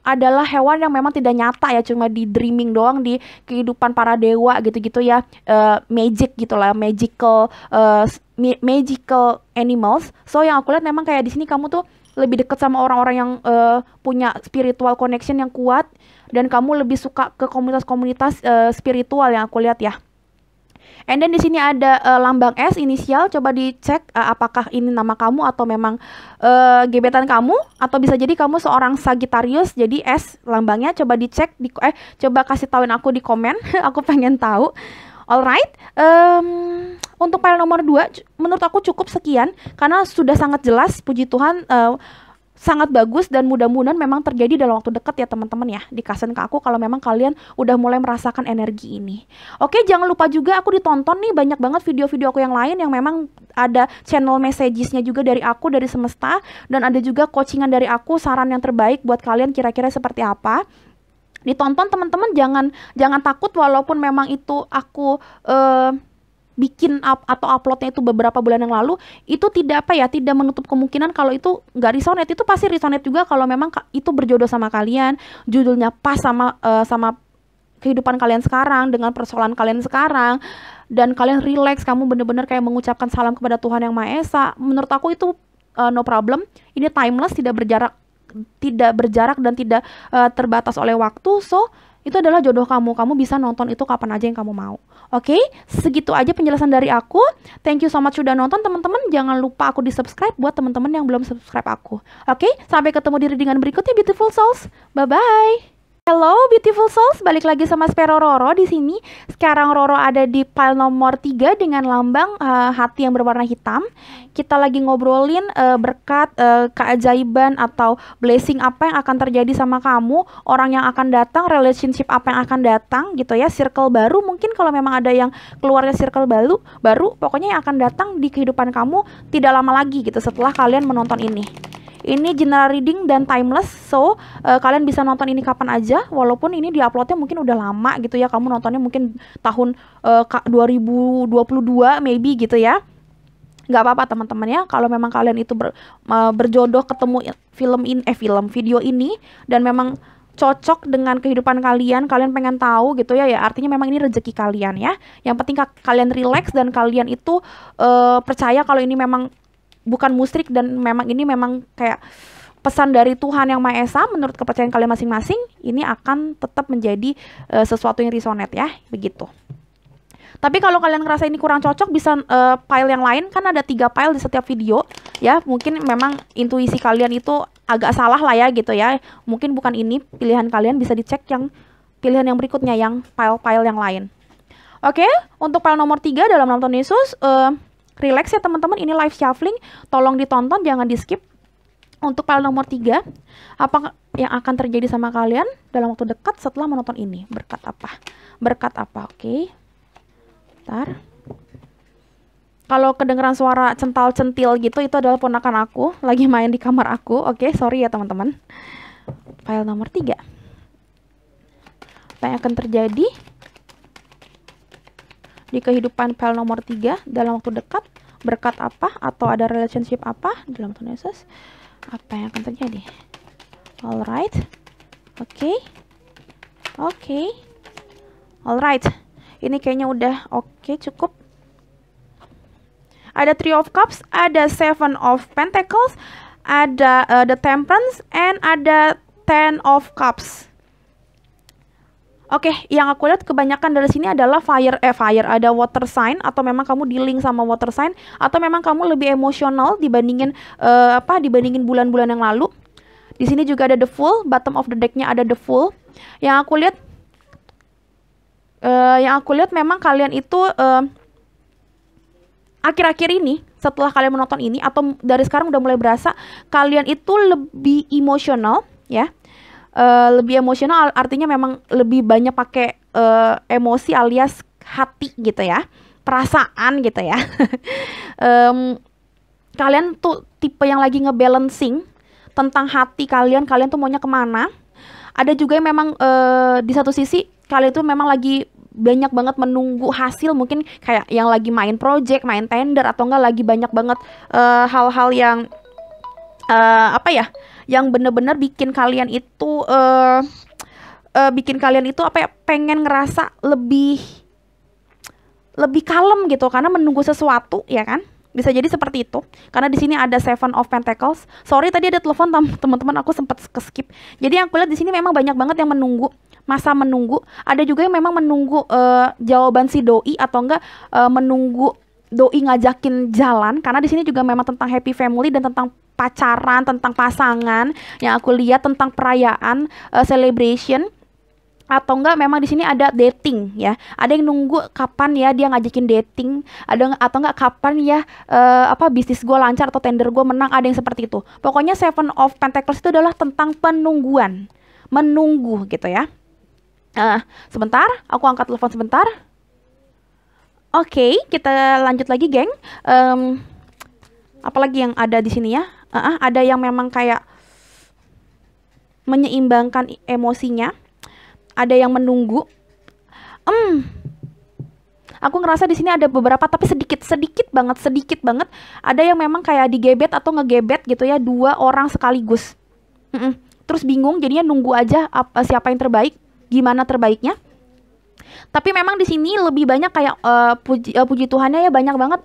[SPEAKER 1] adalah hewan yang memang tidak nyata ya, cuma di dreaming doang, di kehidupan para dewa gitu-gitu ya, magic gitulah, magical animals. So yang aku lihat memang kayak di sini kamu tuh lebih dekat sama orang-orang yang punya spiritual connection yang kuat, dan kamu lebih suka ke komunitas-komunitas spiritual yang aku lihat ya. And then di sini ada lambang S inisial. Coba dicek apakah ini nama kamu atau memang gebetan kamu, atau bisa jadi kamu seorang Sagittarius. Jadi S lambangnya. Coba dicek coba kasih tauin aku di komen. Aku pengen tahu. Alright. Untuk file nomor 2 menurut aku cukup sekian, karena sudah sangat jelas, puji Tuhan, sangat bagus, dan mudah-mudahan memang terjadi dalam waktu dekat ya teman-teman ya. Dikasih ke aku kalau memang kalian udah mulai merasakan energi ini. Oke, jangan lupa juga aku ditonton nih, banyak banget video-video aku yang lain yang memang ada channel messages-nya juga dari aku, dari semesta, dan ada juga coachingan dari aku, saran yang terbaik buat kalian kira-kira seperti apa. Ditonton teman-teman, jangan takut walaupun memang itu aku bikin atau uploadnya itu beberapa bulan yang lalu, itu tidak apa ya, tidak menutup kemungkinan kalau itu nggak resonate. Itu pasti resonate juga kalau memang itu berjodoh sama kalian, judulnya pas sama sama kehidupan kalian sekarang, dengan persoalan kalian sekarang, dan kalian relax, kamu bener-bener kayak mengucapkan salam kepada Tuhan Yang Maha Esa. Menurut aku itu no problem. Ini timeless, tidak berjarak dan tidak terbatas oleh waktu. So itu adalah jodoh kamu. Kamu bisa nonton itu kapan aja yang kamu mau. Oke, segitu aja penjelasan dari aku. Thank you so much sudah nonton teman-teman. Jangan lupa aku di subscribe buat teman-teman yang belum subscribe aku. Oke, sampai ketemu di readingan berikutnya, beautiful souls. Bye bye. Hello beautiful souls, balik lagi sama Spero Roro di sini. Sekarang Roro ada di pile nomor 3 dengan lambang hati yang berwarna hitam. Kita lagi ngobrolin berkat, keajaiban atau blessing apa yang akan terjadi sama kamu, orang yang akan datang, relationship apa yang akan datang gitu ya, circle baru mungkin kalau memang ada yang keluarnya circle baru, pokoknya yang akan datang di kehidupan kamu tidak lama lagi gitu setelah kalian menonton ini. Ini general reading dan timeless, so kalian bisa nonton ini kapan aja, walaupun ini diuploadnya mungkin udah lama gitu ya, kamu nontonnya mungkin tahun 2022 maybe gitu ya. Nggak apa-apa teman-teman ya, kalau memang kalian itu berjodoh ketemu video ini dan memang cocok dengan kehidupan kalian pengen tahu gitu ya, artinya memang ini rezeki kalian ya. Yang penting kalian relax dan kalian itu percaya kalau ini memang bukan musyrik dan memang ini memang kayak pesan dari Tuhan Yang Maha Esa menurut kepercayaan kalian masing-masing, ini akan tetap menjadi sesuatu yang resonate ya, begitu. Tapi kalau kalian ngerasa ini kurang cocok, bisa file yang lain, kan ada 3 file di setiap video ya. Mungkin memang intuisi kalian itu agak salah lah ya gitu ya. Mungkin bukan ini pilihan kalian, bisa dicek yang pilihan yang berikutnya, yang file-file yang lain. Oke, untuk file nomor 3 dalam nama Tuhan Yesus, relax ya teman-teman, ini live shuffling, tolong ditonton, jangan di skip. Untuk file nomor 3, apa yang akan terjadi sama kalian dalam waktu dekat setelah menonton ini? Berkat apa? Berkat apa? Oke. Bentar. Kalau kedengeran suara cental-centil gitu, itu adalah ponakan aku lagi main di kamar aku. Oke, sorry ya teman-teman. File nomor 3. Apa yang akan terjadi di kehidupan file nomor 3 dalam waktu dekat? Berkat apa atau ada relationship apa dalam Tuhan Yesus? Apa yang akan terjadi? Alright. Oke. Alright. Ini kayaknya udah oke, cukup. Ada 3 of Cups, ada 7 of Pentacles, ada the Temperance, and ada 10 of Cups. Oke, yang aku lihat kebanyakan dari sini adalah fire, ada water sign, atau memang kamu dealing sama water sign, atau memang kamu lebih emosional dibandingin dibandingin bulan-bulan yang lalu. Di sini juga ada the Fool, bottom of the deck-nya ada the Fool. Yang aku lihat memang kalian itu akhir-akhir ini, setelah kalian menonton ini atau dari sekarang udah mulai berasa kalian itu lebih emosional ya. Lebih emosional artinya memang lebih banyak pakai emosi alias hati gitu ya, perasaan gitu ya. Kalian tuh tipe yang lagi ngebalancing tentang hati kalian tuh maunya kemana. Ada juga yang memang di satu sisi kalian tuh memang lagi banyak banget menunggu hasil, mungkin kayak yang lagi main project, main tender, atau enggak lagi banyak banget hal-hal yang yang bener-bener bikin kalian itu pengen ngerasa lebih kalem gitu karena menunggu sesuatu ya kan. Bisa jadi seperti itu. Karena di sini ada 7 of Pentacles. Sorry tadi ada telepon teman-teman, aku sempat skip. Jadi yang aku lihat di sini memang banyak banget yang menunggu, masa menunggu. Ada juga yang memang menunggu jawaban si doi atau enggak menunggu doi ngajakin jalan, karena di sini juga memang tentang happy family dan tentang pacaran, tentang pasangan. Yang aku lihat tentang perayaan, celebration, atau enggak memang di sini ada dating ya. Ada yang nunggu kapan ya dia ngajakin dating, atau enggak kapan ya bisnis gue lancar atau tender gue menang, ada yang seperti itu. Pokoknya 7 of Pentacles itu adalah tentang penungguan, menunggu gitu ya. Sebentar, aku angkat telepon sebentar. Oke, kita lanjut lagi, geng. Apalagi yang ada di sini ya? Ada yang memang kayak menyeimbangkan emosinya. Ada yang menunggu. Aku ngerasa di sini ada beberapa tapi sedikit banget. Ada yang memang kayak digebet atau ngegebet gitu ya, dua orang sekaligus. Terus bingung jadinya nunggu aja siapa yang terbaik, gimana terbaiknya. Tapi memang di sini lebih banyak kayak puji Tuhannya ya, banyak banget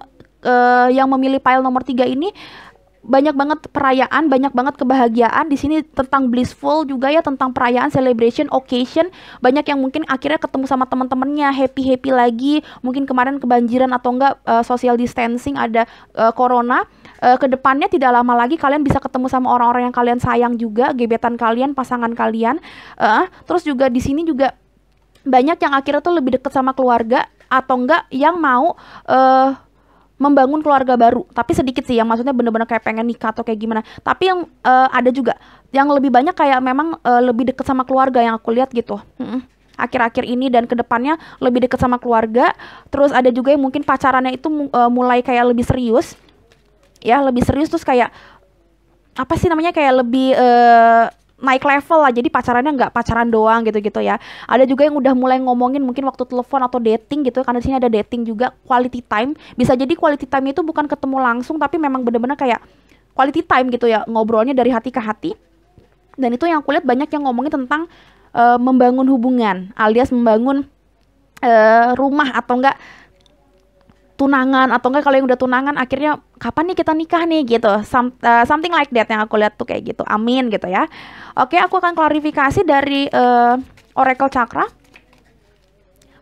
[SPEAKER 1] yang memilih pile nomor 3 ini. Banyak banget perayaan, banyak banget kebahagiaan di sini, tentang blissful juga ya, tentang perayaan, celebration, occasion. Banyak yang mungkin akhirnya ketemu sama teman-temannya, happy lagi. Mungkin kemarin kebanjiran atau enggak social distancing, ada corona. Kedepannya tidak lama lagi kalian bisa ketemu sama orang-orang yang kalian sayang juga, gebetan kalian, pasangan kalian. Terus juga di sini juga banyak yang akhirnya tuh lebih dekat sama keluarga, atau enggak yang mau membangun keluarga baru. Tapi sedikit sih yang maksudnya bener-bener kayak pengen nikah atau kayak gimana. Tapi yang ada juga yang lebih banyak kayak memang lebih deket sama keluarga yang aku lihat gitu. Akhir-akhir ini dan kedepannya lebih deket sama keluarga. Terus ada juga yang mungkin pacarannya itu mulai kayak lebih serius. Ya, lebih serius, terus kayak apa sih namanya, kayak lebih naik level lah, jadi pacarannya nggak pacaran doang gitu-gitu ya. Ada juga yang udah mulai ngomongin mungkin waktu telepon atau dating gitu, karena di sini ada dating juga, quality time. Bisa jadi quality time itu bukan ketemu langsung, tapi memang bener-bener kayak quality time gitu ya, ngobrolnya dari hati ke hati. Dan itu yang aku lihat banyak yang ngomongin tentang membangun hubungan, alias membangun rumah, atau enggak tunangan, atau enggak kalau yang udah tunangan akhirnya kapan nih kita nikah nih gitu. Something like that yang aku lihat tuh kayak gitu. Amin gitu ya. Oke, aku akan klarifikasi dari Oracle Chakra.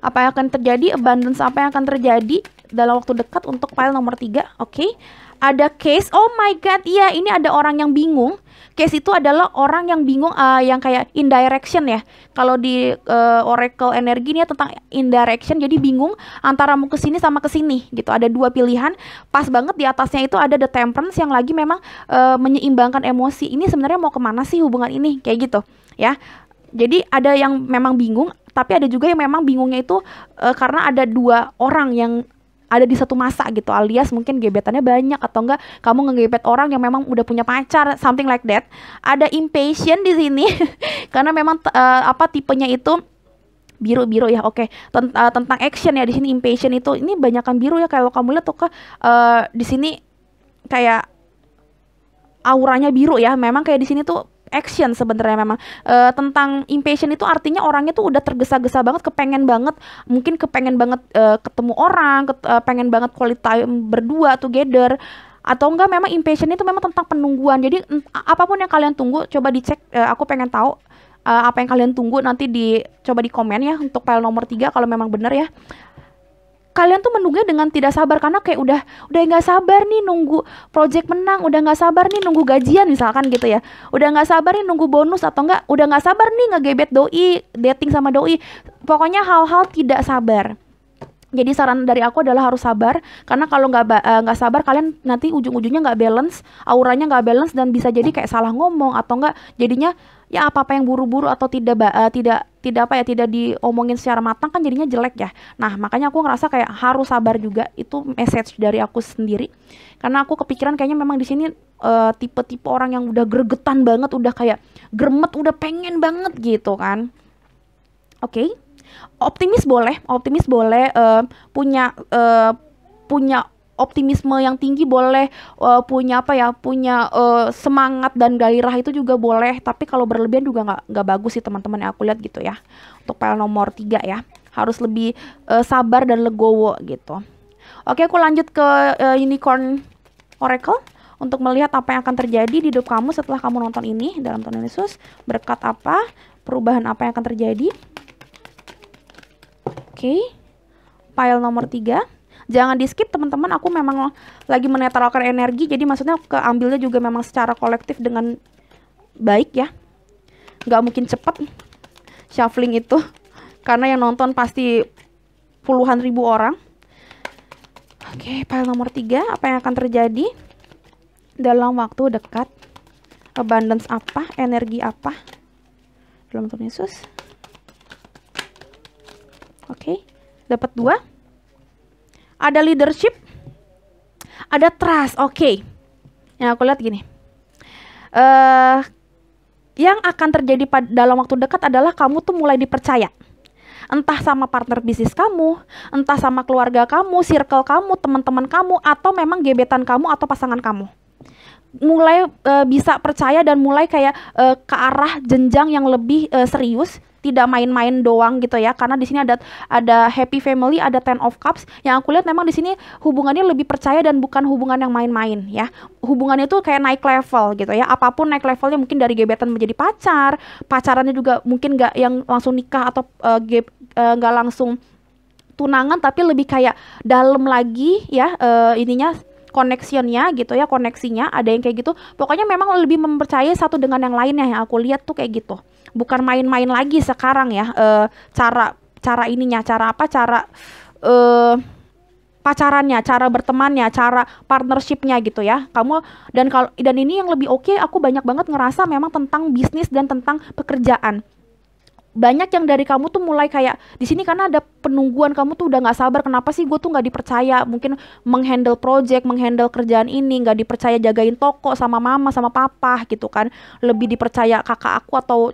[SPEAKER 1] Apa yang akan terjadi, abundance apa yang akan terjadi dalam waktu dekat untuk pile nomor 3. Oke. Ada case, oh my god, iya ini ada orang yang bingung. Case itu adalah orang yang bingung, yang kayak indirection ya. Kalau di Oracle energi ini ya tentang indirection, jadi bingung antara mau ke sini sama ke sini gitu. Ada dua pilihan. Pas banget di atasnya itu ada the temperance yang lagi memang menyeimbangkan emosi. Ini sebenarnya mau kemana sih hubungan ini, kayak gitu ya. Jadi ada yang memang bingung, tapi ada juga yang memang bingungnya itu karena ada dua orang yang ada di satu masa gitu, alias mungkin gebetannya banyak, atau enggak kamu ngegebet orang yang memang udah punya pacar, something like that. Ada impatient di sini karena memang tipenya itu biru ya. Oke. Tentang action ya, di sini impatient itu ini banyakan biru ya, kalau kamu lihat tuh di sini kayak auranya biru ya. Memang kayak di sini tuh action sebenarnya memang. Tentang impatient itu artinya orangnya tuh udah tergesa-gesa banget, kepengen banget, mungkin kepengen banget ketemu orang, pengen banget quality time berdua together, atau enggak memang impatient itu memang tentang penungguan. Jadi apapun yang kalian tunggu, coba dicek. Aku pengen tahu apa yang kalian tunggu, nanti coba di komen ya untuk file nomor 3 kalau memang benar ya. Kalian tuh menunggunya dengan tidak sabar, karena kayak udah nggak sabar nih nunggu project menang, udah nggak sabar nih nunggu gajian misalkan gitu ya, udah nggak sabar nih nunggu bonus, atau enggak udah nggak sabar nih ngegebet doi, dating sama doi, pokoknya hal-hal tidak sabar. Jadi saran dari aku adalah harus sabar, karena kalau nggak sabar kalian nanti ujung-ujungnya nggak balance, auranya nggak balance, dan bisa jadi kayak salah ngomong, atau enggak jadinya ya apa-apa yang buru-buru atau tidak diomongin secara matang kan jadinya jelek ya. Nah, makanya aku ngerasa kayak harus sabar juga, itu message dari aku sendiri. Karena aku kepikiran kayaknya memang di sini tipe-tipe orang yang udah gregetan banget, udah kayak gremet, udah pengen banget gitu kan. Oke. Optimis boleh, punya optimisme yang tinggi boleh, punya semangat dan gairah itu juga boleh, tapi kalau berlebihan juga nggak bagus sih teman-teman yang aku lihat gitu ya. Untuk file nomor 3 ya, harus lebih sabar dan legowo gitu. Oke, aku lanjut ke Unicorn Oracle untuk melihat apa yang akan terjadi di hidup kamu setelah kamu nonton ini. Dalam Tuhan Yesus, berkat apa, perubahan apa yang akan terjadi. Oke, file nomor 3. Jangan di skip teman-teman, aku memang lagi menetralkan energi, jadi maksudnya keambilnya juga memang secara kolektif dengan baik ya. Nggak mungkin cepet shuffling itu, karena yang nonton pasti puluhan ribu orang. Oke, file nomor 3, apa yang akan terjadi dalam waktu dekat? Abundance apa, energi apa dalam Tuhan Yesus. Oke, dapat 2. Ada leadership, ada trust. Oke. Yang aku lihat gini. Yang akan terjadi dalam waktu dekat adalah kamu tuh mulai dipercaya. Entah sama partner bisnis kamu, entah sama keluarga kamu, circle kamu, teman-teman kamu, atau memang gebetan kamu atau pasangan kamu. Mulai bisa percaya dan mulai kayak ke arah jenjang yang lebih serius, tidak main-main doang gitu ya. Karena di sini ada happy family, ada Ten of Cups. Yang aku lihat memang di sini hubungannya lebih percaya dan bukan hubungan yang main-main ya. Hubungannya itu kayak naik level gitu ya. Apapun naik levelnya, mungkin dari gebetan menjadi pacar, pacarannya juga mungkin nggak yang langsung nikah atau nggak langsung tunangan, tapi lebih kayak dalam lagi ya, ininya connectionnya gitu ya, koneksinya ada yang kayak gitu. Pokoknya memang lebih mempercayai satu dengan yang lainnya, yang aku lihat tuh kayak gitu. Bukan main-main lagi sekarang ya, cara ininya, cara pacarannya, cara bertemannya, cara partnershipnya gitu ya. Kamu dan ini yang lebih oke, aku banyak banget ngerasa memang tentang bisnis dan tentang pekerjaan. Banyak yang dari kamu tuh mulai kayak di sini karena ada penungguan, kamu tuh udah nggak sabar, kenapa sih gue tuh nggak dipercaya, mungkin menghandle project, menghandle kerjaan ini, nggak dipercaya jagain toko sama mama sama papa gitu kan, lebih dipercaya kakak aku atau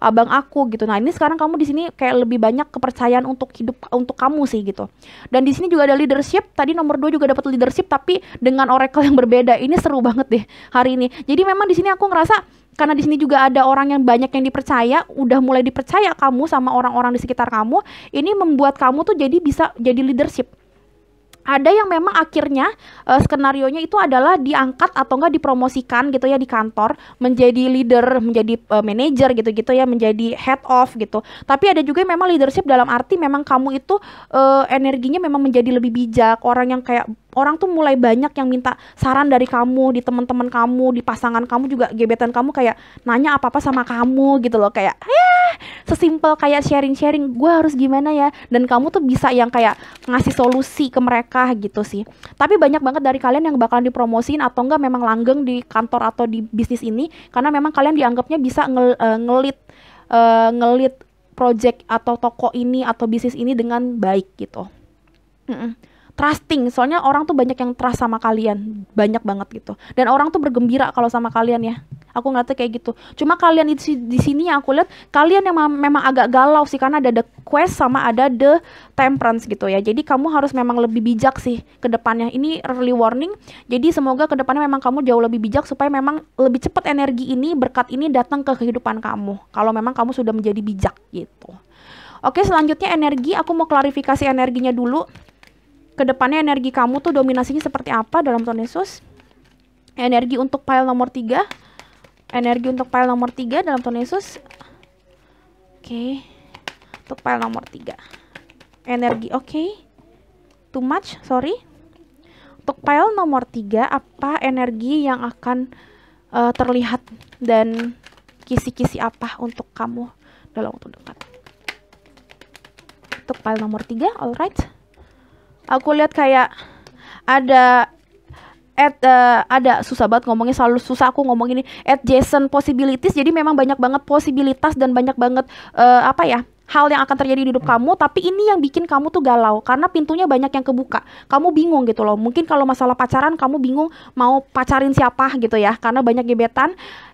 [SPEAKER 1] abang aku gitu. Nah ini sekarang kamu di sini kayak lebih banyak kepercayaan untuk hidup untuk kamu sih gitu. Dan di sini juga ada leadership, tadi nomor 2 juga dapat leadership tapi dengan oracle yang berbeda. Ini seru banget deh hari ini. Jadi memang di sini aku ngerasa karena di sini juga ada orang yang banyak yang dipercaya, udah mulai dipercaya kamu sama orang-orang di sekitar kamu, ini membuat kamu tuh jadi bisa jadi leadership. Ada yang memang akhirnya skenarionya itu adalah diangkat atau enggak dipromosikan gitu ya di kantor, menjadi leader, menjadi manager gitu-gitu ya, menjadi head of gitu. Tapi ada juga yang memang leadership dalam arti memang kamu itu energinya memang menjadi lebih bijak, orang yang kayak orang tuh mulai banyak yang minta saran dari kamu, di teman-teman kamu, di pasangan kamu juga, gebetan kamu kayak nanya apa-apa sama kamu gitu loh, kayak sesimpel kayak sharing-sharing, gue harus gimana ya, dan kamu tuh bisa yang kayak ngasih solusi ke mereka gitu sih. Tapi banyak banget dari kalian yang bakalan dipromosin atau enggak memang langgeng di kantor atau di bisnis ini, karena memang kalian dianggapnya bisa ngelit project atau toko ini atau bisnis ini dengan baik gitu. Trusting, soalnya orang tuh banyak yang trust sama kalian, banyak banget gitu. Dan orang tuh bergembira kalau sama kalian ya. Aku ngeliatnya kayak gitu. Cuma kalian di sini yang aku lihat kalian yang memang agak galau sih, karena ada the quest sama ada the temperance gitu ya. Jadi kamu harus memang lebih bijak sih ke depannya. Ini early warning. Jadi semoga ke depannya memang kamu jauh lebih bijak supaya memang lebih cepat energi ini, berkat ini datang ke kehidupan kamu. Kalau memang kamu sudah menjadi bijak gitu. Oke, selanjutnya energi, aku mau klarifikasi energinya dulu. Kedepannya energi kamu tuh dominasinya seperti apa dalam Tuhan Yesus. Energi untuk pile nomor 3. Energi untuk pile nomor 3 dalam Tuhan Yesus. Oke. Untuk pile nomor 3. Energi, oke. Too much, sorry. Untuk pile nomor 3, apa energi yang akan terlihat dan kisi-kisi apa untuk kamu dalam waktu dekat. Untuk pile nomor 3, alright. Aku lihat kayak ada susah banget ngomongnya, selalu susah aku ngomong ini, adjacent possibilities. Jadi memang banyak banget posibilitas dan banyak banget hal yang akan terjadi di hidup kamu, tapi ini yang bikin kamu tuh galau karena pintunya banyak yang kebuka. Kamu bingung gitu loh. Mungkin kalau masalah pacaran kamu bingung mau pacarin siapa gitu ya, karena banyak gebetan.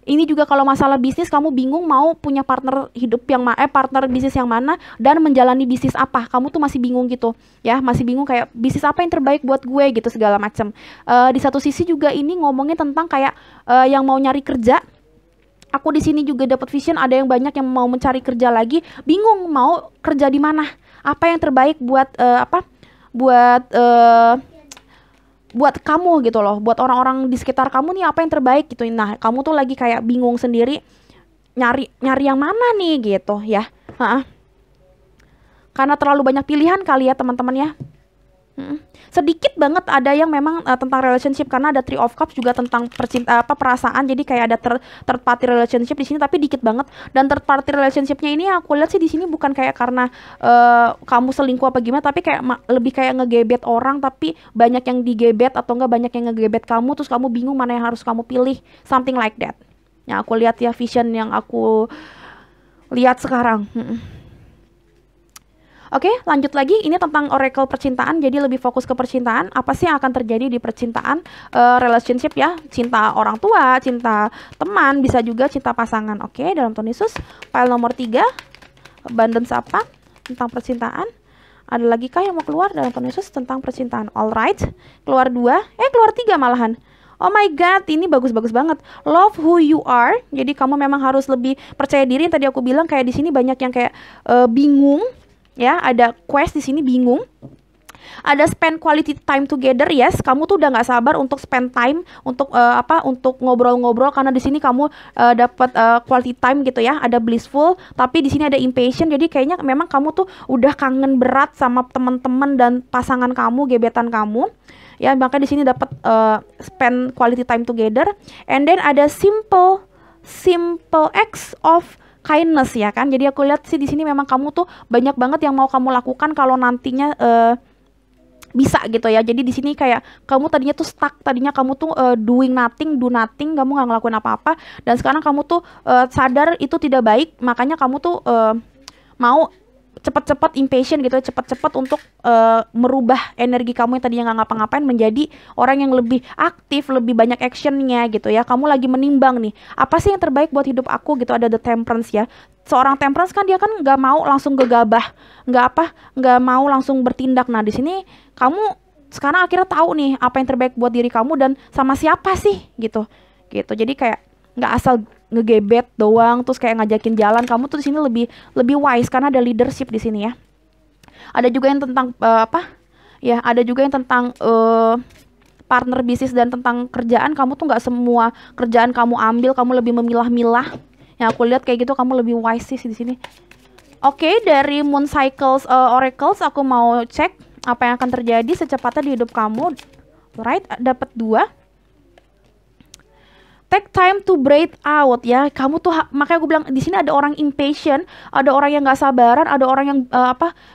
[SPEAKER 1] Ini juga kalau masalah bisnis kamu bingung mau punya partner hidup yang partner bisnis yang mana dan menjalani bisnis apa. Kamu tuh masih bingung gitu ya, masih bingung kayak bisnis apa yang terbaik buat gue gitu segala macam. Di satu sisi juga ini ngomongin tentang kayak yang mau nyari kerja. Aku di sini juga dapat vision, ada yang banyak yang mau mencari kerja lagi, bingung mau kerja di mana, apa yang terbaik buat buat kamu gitu loh, buat orang-orang di sekitar kamu nih apa yang terbaik gitu. Nah, kamu tuh lagi kayak bingung sendiri, nyari yang mana nih gitu ya. Karena terlalu banyak pilihan kali ya teman-teman ya. Sedikit banget ada yang memang tentang relationship, karena ada 3 of Cups juga tentang perasaan. Jadi kayak ada third party relationship di sini, tapi dikit banget. Dan third party relationshipnya ini aku lihat sih di sini bukan kayak karena kamu selingkuh apa gimana, tapi kayak lebih kayak ngegebet orang, tapi banyak yang digebet atau enggak banyak yang ngegebet kamu, terus kamu bingung mana yang harus kamu pilih, something like that. Yang aku lihat ya, vision yang aku lihat sekarang. Oke, lanjut lagi. Ini tentang oracle percintaan, jadi lebih fokus ke percintaan. Apa sih yang akan terjadi di percintaan, relationship ya, cinta orang tua, cinta teman, bisa juga cinta pasangan. Oke, dalam Tuhan Yesus. Pile nomor 3, abundance apa? tentang percintaan. Ada lagi kah yang mau keluar dalam Tuhan Yesus tentang percintaan? Alright, keluar 2, keluar 3 malahan. Oh my god, ini bagus-bagus banget. Love who you are. Jadi kamu memang harus lebih percaya diri. Yang tadi aku bilang kayak di sini banyak yang kayak bingung, ya. Ada quest di sini bingung. Ada spend quality time together, yes. Kamu tuh udah nggak sabar untuk spend time untuk untuk ngobrol-ngobrol karena di sini kamu dapat quality time gitu ya. Ada blissful, tapi di sini ada impatient. Jadi kayaknya memang kamu tuh udah kangen berat sama teman-teman dan pasangan kamu, gebetan kamu. Ya, maka di sini dapat spend quality time together. And then ada simple acts of kindness ya kan. Jadi aku lihat sih di sini memang kamu tuh banyak banget yang mau kamu lakukan kalau nantinya bisa gitu ya. Jadi di sini kayak kamu tadinya tuh stuck, tadinya kamu tuh do nothing, kamu nggak ngelakuin apa-apa, dan sekarang kamu tuh sadar itu tidak baik, makanya kamu tuh mau cepat-cepat impatient gitu, cepat-cepat untuk merubah energi kamu yang tadinya nggak ngapa-ngapain menjadi orang yang lebih aktif, lebih banyak actionnya gitu ya. Kamu lagi menimbang nih, apa sih yang terbaik buat hidup aku gitu. Ada the temperance ya. Seorang temperance kan dia kan nggak mau langsung gegabah, nggak mau langsung bertindak. Nah di sini kamu sekarang akhirnya tahu nih apa yang terbaik buat diri kamu dan sama siapa sih gitu. Jadi kayak nggak asal ngegebet doang terus kayak ngajakin jalan. Kamu tuh di sini lebih wise karena ada leadership di sini ya. Ada juga yang tentang ada juga yang tentang partner bisnis dan tentang kerjaan. Kamu tuh nggak semua kerjaan kamu ambil, kamu lebih memilah-milah. Yang aku lihat kayak gitu kamu lebih wise sih di sini. Oke, dari Moon Cycles Oracles aku mau cek apa yang akan terjadi secepatnya di hidup kamu. Right, dapat 2. Take time to breathe out ya. Kamu tuh makanya aku bilang di sini ada orang impatient, ada orang yang nggak sabaran, ada orang yang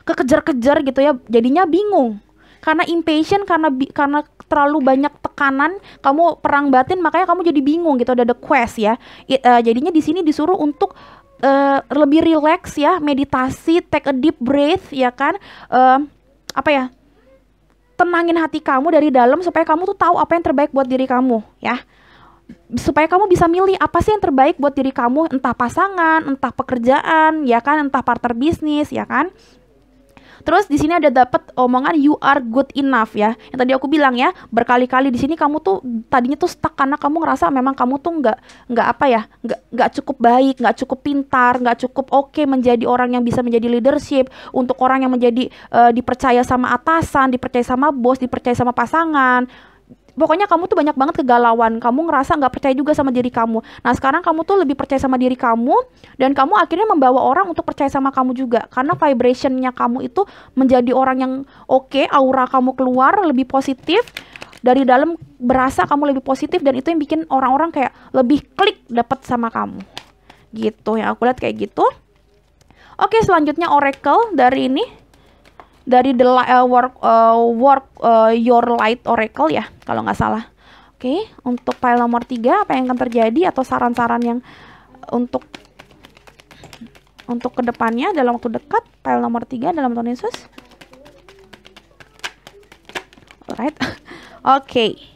[SPEAKER 1] kekejar-kejar gitu ya. Jadinya bingung. Karena impatient, karena terlalu banyak tekanan, kamu perang batin, makanya kamu jadi bingung gitu. Ada the quest ya. Jadinya di sini disuruh untuk lebih relax ya, meditasi, take a deep breath ya kan. Tenangin hati kamu dari dalam supaya kamu tuh tahu apa yang terbaik buat diri kamu ya. Supaya kamu bisa milih apa sih yang terbaik buat diri kamu, entah pasangan, entah pekerjaan, ya kan, entah partner bisnis, ya kan. Terus di sini ada dapat omongan you are good enough ya. Yang tadi aku bilang ya, berkali-kali di sini kamu tuh tadinya tuh stuck karena kamu ngerasa memang kamu tuh nggak cukup baik, nggak cukup pintar, nggak cukup oke menjadi orang yang bisa menjadi leadership, untuk orang yang menjadi dipercaya sama atasan, dipercaya sama bos, dipercaya sama pasangan. Pokoknya kamu tuh banyak banget kegalauan, kamu ngerasa nggak percaya juga sama diri kamu. Nah sekarang kamu tuh lebih percaya sama diri kamu, dan kamu akhirnya membawa orang untuk percaya sama kamu juga. Karena vibrationnya kamu itu menjadi orang yang oke, aura kamu keluar lebih positif, dari dalam berasa kamu lebih positif, dan itu yang bikin orang-orang kayak lebih klik dapat sama kamu. Gitu, yang aku lihat kayak gitu. Oke, selanjutnya oracle dari ini. Dari the work your light oracle ya kalau nggak salah. Oke, untuk pile nomor 3 apa yang akan terjadi atau saran-saran yang untuk kedepannya dalam waktu dekat, pile nomor 3 dalam Tuhan Yesus. Alright. Oke.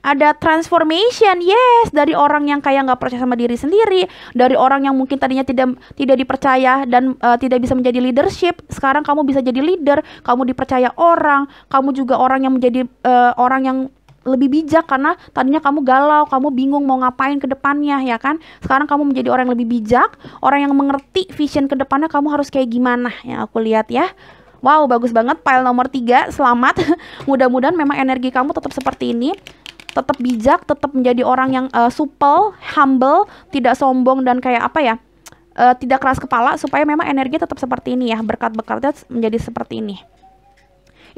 [SPEAKER 1] Ada transformation, yes, dari orang yang kayak nggak percaya sama diri sendiri, dari orang yang mungkin tadinya tidak dipercaya dan tidak bisa menjadi leadership, sekarang kamu bisa jadi leader, kamu dipercaya orang, kamu juga orang yang menjadi orang yang lebih bijak karena tadinya kamu galau, kamu bingung mau ngapain ke depannya ya kan. Sekarang kamu menjadi orang yang lebih bijak, orang yang mengerti vision ke depannya kamu harus kayak gimana yang aku lihat ya. Wow, bagus banget pile nomor 3, selamat. Mudah-mudahan memang energi kamu tetap seperti ini. Tetap bijak, tetap menjadi orang yang supel, humble, tidak sombong dan kayak tidak keras kepala, supaya memang energi tetap seperti ini ya, berkat-berkatnya menjadi seperti ini.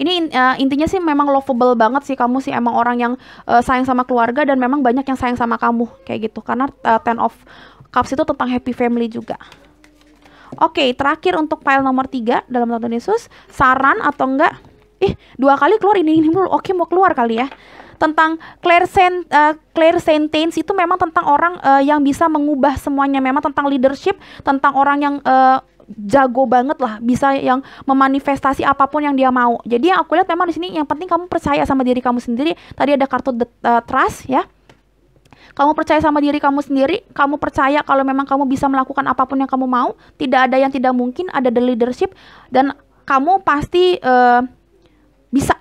[SPEAKER 1] Ini intinya sih memang lovable banget sih kamu sih, emang orang yang sayang sama keluarga dan memang banyak yang sayang sama kamu kayak gitu, karena Ten of Cups itu tentang happy family juga. Oke, terakhir untuk pile nomor 3 dalam Tuhan Yesus, saran atau enggak? 2 kali keluar ini dulu. Oke, mau keluar kali ya. Tentang clairsentience itu memang tentang orang yang bisa mengubah semuanya, memang tentang leadership, tentang orang yang jago banget lah, bisa yang memanifestasi apapun yang dia mau. Jadi yang aku lihat memang di sini yang penting kamu percaya sama diri kamu sendiri. Tadi ada kartu trust ya. Kamu percaya sama diri kamu sendiri, kamu percaya kalau memang kamu bisa melakukan apapun yang kamu mau, tidak ada yang tidak mungkin, ada the leadership, dan kamu pasti bisa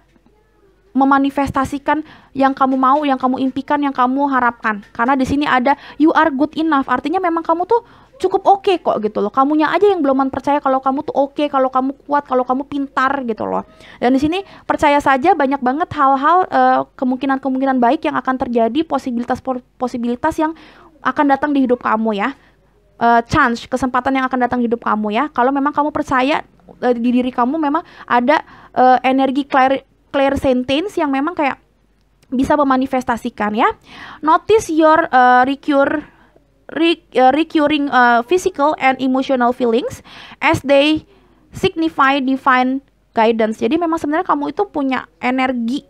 [SPEAKER 1] memanifestasikan yang kamu mau, yang kamu impikan, yang kamu harapkan. Karena di sini ada you are good enough, artinya memang kamu tuh cukup oke kok gitu loh. Kamunya aja yang belum percaya kalau kamu tuh oke, kalau kamu kuat, kalau kamu pintar gitu loh. Dan di sini percaya saja banyak banget hal-hal kemungkinan-kemungkinan baik yang akan terjadi, posibilitas yang akan datang di hidup kamu ya. Chance, kesempatan yang akan datang di hidup kamu ya. Kalau memang kamu percaya di diri kamu memang ada energi clear sentence yang memang kayak bisa memanifestasikan ya. Notice your recurring physical and emotional feelings as they signify divine guidance. Jadi memang sebenarnya kamu itu punya energi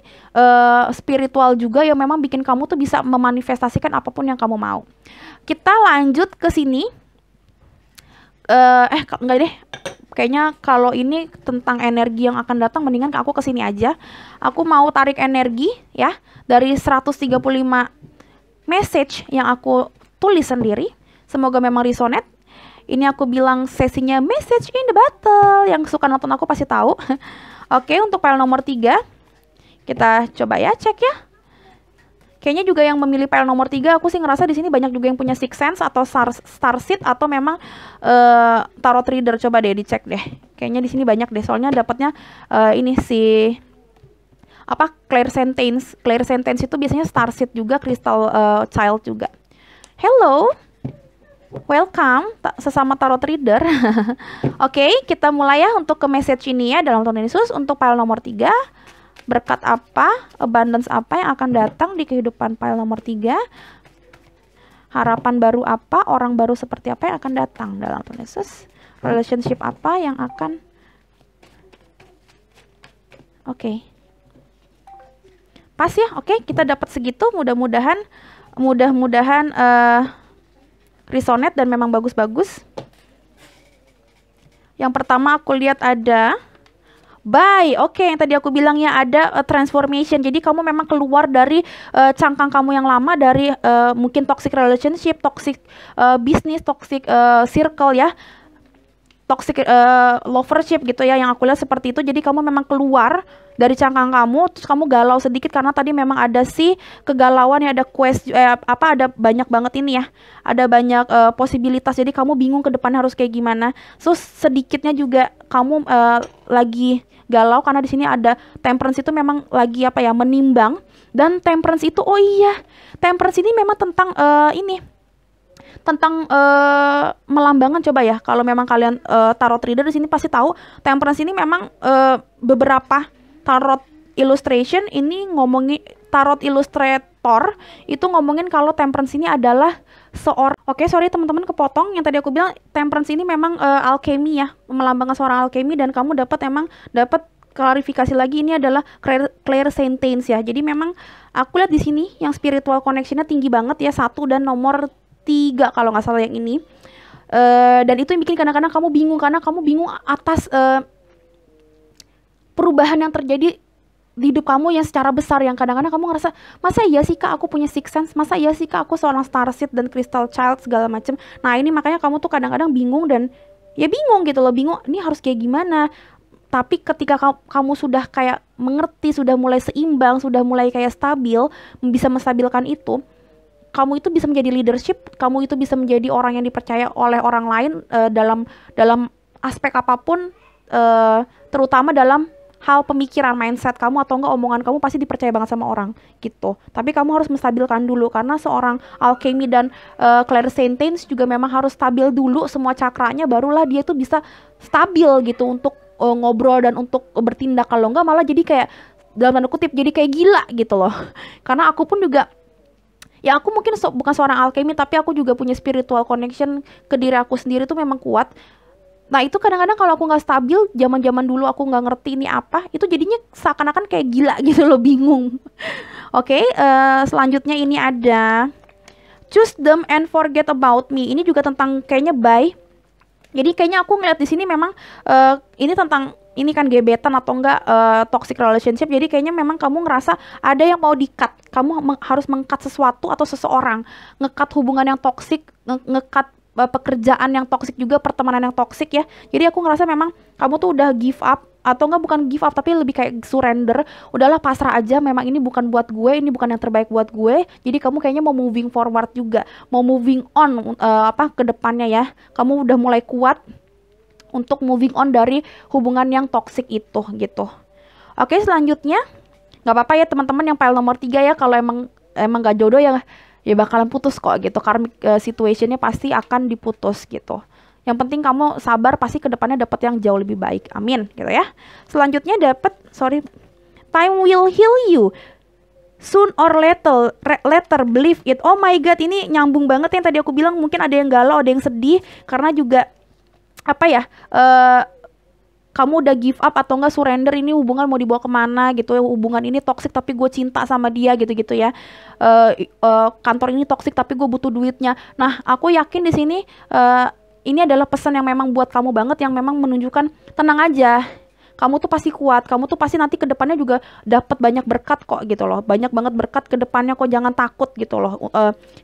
[SPEAKER 1] spiritual juga yang memang bikin kamu tuh bisa memanifestasikan apapun yang kamu mau. Kita lanjut ke sini. Enggak deh. Kayaknya kalau ini tentang energi yang akan datang, mendingan aku kesini aja. Aku mau tarik energi ya dari 135 message yang aku tulis sendiri. Semoga memang resonate. Ini aku bilang sesinya message in the battle. Yang suka nonton aku pasti tahu. Oke, untuk file nomor 3 kita coba ya cek ya. Kayaknya juga yang memilih file nomor 3, aku sih ngerasa di sini banyak juga yang punya Six Sense atau Starseed atau memang Tarot Reader. Coba deh dicek deh. Kayaknya di sini banyak deh, soalnya dapatnya ini si apa Clear Sentence. Clear Sentence itu biasanya Starseed juga, Crystal Child juga. Hello. Welcome sesama Tarot Reader. Oke, kita mulai ya untuk ke message ini ya dalam Tuhan Yesus untuk file nomor 3. Berkat apa, abundance apa yang akan datang di kehidupan file nomor 3? Harapan baru apa, orang baru seperti apa yang akan datang dalam Tuhan Yesus? Relationship apa yang akan pas ya? Oke, kita dapat segitu. Mudah-mudahan resonate dan memang bagus-bagus. Yang pertama aku lihat ada bye. Oke, yang tadi aku bilang ya ada transformation. Jadi kamu memang keluar dari cangkang kamu yang lama, dari mungkin toxic relationship, toxic business, toxic circle ya, toxic lovership gitu ya, yang aku lihat seperti itu. Jadi kamu memang keluar dari cangkang kamu, terus kamu galau sedikit karena tadi memang ada si kegalauan ya, ada ada banyak banget ini ya, ada banyak posibilitas. Jadi kamu bingung ke depan harus kayak gimana. So sedikitnya juga kamu lagi galau karena di sini ada temperance itu memang lagi apa ya, menimbang. Dan temperance itu temperance ini memang tentang tentang melambangkan. Coba ya, kalau memang kalian tarot reader di sini pasti tahu temperance ini memang beberapa tarot illustration ini ngomongin, tarot illustrator itu ngomongin kalau temperance ini adalah seorang, sorry teman-teman kepotong, yang tadi aku bilang temperance ini memang alchemy ya, melambangkan seorang alchemy, dan kamu dapat klarifikasi lagi, ini adalah clear sentence ya. Jadi memang aku lihat di sini yang spiritual connectionnya tinggi banget ya, 1 dan nomor 3 kalau nggak salah yang ini. Dan itu yang bikin kadang-kadang kamu bingung, karena kamu bingung atas perubahan yang terjadi di hidup kamu yang secara besar, yang kadang-kadang kamu ngerasa, masa iya sih kak aku punya Six Sense, masa iya sih kak aku seorang Starseed dan Crystal Child segala macem. Nah ini makanya kamu tuh kadang-kadang bingung, dan ya bingung gitu loh, bingung ini harus kayak gimana. Tapi ketika kamu sudah kayak mengerti, sudah mulai seimbang, sudah mulai kayak stabil, bisa menstabilkan itu, kamu itu bisa menjadi leadership, kamu itu bisa menjadi orang yang dipercaya oleh orang lain dalam aspek apapun, terutama dalam hal pemikiran, mindset kamu atau enggak omongan kamu pasti dipercaya banget sama orang gitu. Tapi kamu harus menstabilkan dulu, karena seorang alchemy dan clairsentience juga memang harus stabil dulu semua cakranya, barulah dia tuh bisa stabil gitu untuk ngobrol dan untuk bertindak. Kalau enggak malah jadi kayak, dalam tanda kutip, jadi kayak gila gitu loh. Karena aku pun juga ya, aku mungkin bukan seorang alchemy, tapi aku juga punya spiritual connection ke diri aku sendiri tuh memang kuat. Nah itu kadang-kadang kalau aku nggak stabil, zaman-zaman dulu aku nggak ngerti ini apa, itu jadinya seakan-akan kayak gila gitu loh, bingung. Selanjutnya ini ada choose them and forget about me. Ini juga tentang kayaknya bye. Jadi kayaknya aku ngeliat di sini memang ini tentang ini kan gebetan atau enggak toxic relationship. Jadi kayaknya memang kamu ngerasa ada yang mau di-cut. Kamu harus meng-cut sesuatu atau seseorang. Nge-cut hubungan yang toxic, nge-cut pekerjaan yang toxic juga, pertemanan yang toxic ya. Jadi aku ngerasa memang kamu tuh udah give up, atau enggak bukan give up tapi lebih kayak surrender. Udahlah, pasrah aja, memang ini bukan buat gue, ini bukan yang terbaik buat gue. Jadi kamu kayaknya mau moving forward juga, mau moving on ke depannya ya. Kamu udah mulai kuat untuk moving on dari hubungan yang toxic itu gitu. Oke, selanjutnya nggak apa-apa ya teman-teman yang pile nomor 3 ya, kalau emang gak jodoh ya bakalan putus kok gitu, karena situationnya pasti akan diputus gitu. Yang penting kamu sabar, pasti kedepannya dapat yang jauh lebih baik, amin gitu ya. Selanjutnya dapat time will heal you soon or later believe it. Oh my god, ini nyambung banget yang tadi aku bilang. Mungkin ada yang galau, ada yang sedih karena juga kamu udah give up atau enggak surrender, ini hubungan mau dibawa kemana gitu ya. Hubungan ini toxic tapi gue cinta sama dia gitu-gitu ya. Kantor ini toxic tapi gue butuh duitnya. Nah, aku yakin di sini ini adalah pesan yang memang buat kamu banget, yang memang menunjukkan tenang aja. Kamu tuh pasti kuat, kamu tuh pasti nanti ke depannya juga dapat banyak berkat kok gitu loh. Banyak banget berkat ke depannya kok, jangan takut gitu loh.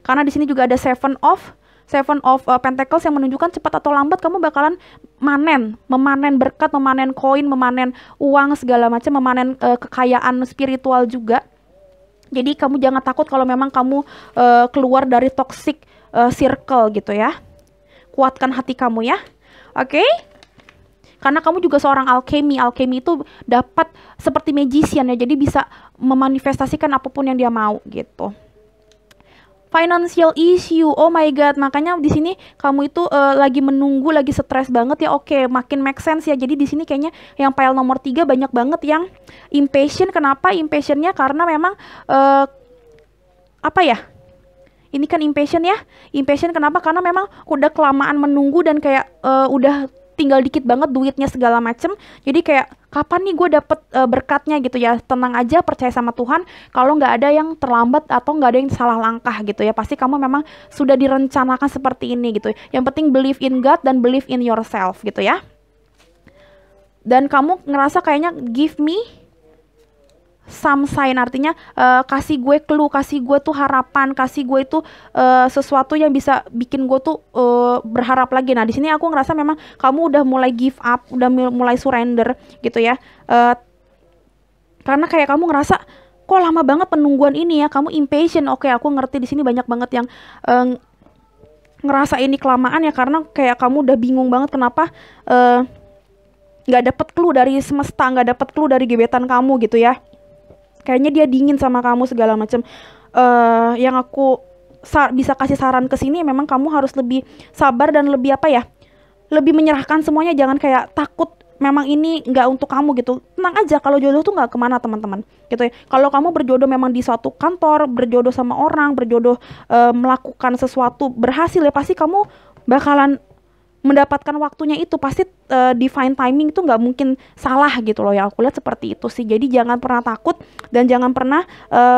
[SPEAKER 1] Karena di sini juga ada Seven of Pentacles yang menunjukkan cepat atau lambat kamu bakalan memanen berkat, memanen koin, memanen uang segala macam, memanen kekayaan spiritual juga. Jadi kamu jangan takut kalau memang kamu keluar dari toxic circle gitu ya. Kuatkan hati kamu ya. Oke? Karena kamu juga seorang alchemy. Alchemy itu dapat seperti magician ya. Jadi bisa memanifestasikan apapun yang dia mau gitu. Financial issue, oh my god, makanya di sini kamu itu lagi menunggu, lagi stres banget ya. Oke, makin make sense ya. Jadi di sini kayaknya yang pile nomor 3 banyak banget yang impatient. Kenapa impatientnya? Karena memang ini kan impatient ya. Impatient kenapa? Karena memang udah kelamaan menunggu dan kayak udah tinggal dikit banget duitnya segala macem. Jadi kayak kapan nih gue dapet berkatnya gitu ya. Tenang aja, percaya sama Tuhan. Kalau nggak ada yang terlambat atau nggak ada yang salah langkah gitu ya, pasti kamu memang sudah direncanakan seperti ini gitu. Yang penting believe in God dan believe in yourself gitu ya. Dan kamu ngerasa kayaknya give me some sign, artinya kasih gue clue, kasih gue tuh harapan, kasih gue itu sesuatu yang bisa bikin gue tuh berharap lagi. Nah di sini aku ngerasa memang kamu udah mulai give up, udah mulai surrender gitu ya. Karena kayak kamu ngerasa kok lama banget penungguan ini ya, kamu impatient. Oke, aku ngerti di sini banyak banget yang ngerasa ini kelamaan ya, karena kayak kamu udah bingung banget kenapa nggak dapet clue dari semesta, nggak dapet clue dari gebetan kamu gitu ya. Kayaknya dia dingin sama kamu segala macam. Yang aku bisa kasih saran ke sini, memang kamu harus lebih sabar dan lebih lebih menyerahkan semuanya. Jangan kayak takut memang ini nggak untuk kamu gitu. Tenang aja, kalau jodoh tuh nggak kemana teman-teman gitu ya. Kalau kamu berjodoh memang di suatu kantor, berjodoh sama orang, berjodoh melakukan sesuatu berhasil ya, pasti kamu bakalan mendapatkan waktunya itu. Pasti divine timing itu nggak mungkin salah gitu loh ya, aku lihat seperti itu sih. Jadi jangan pernah takut dan jangan pernah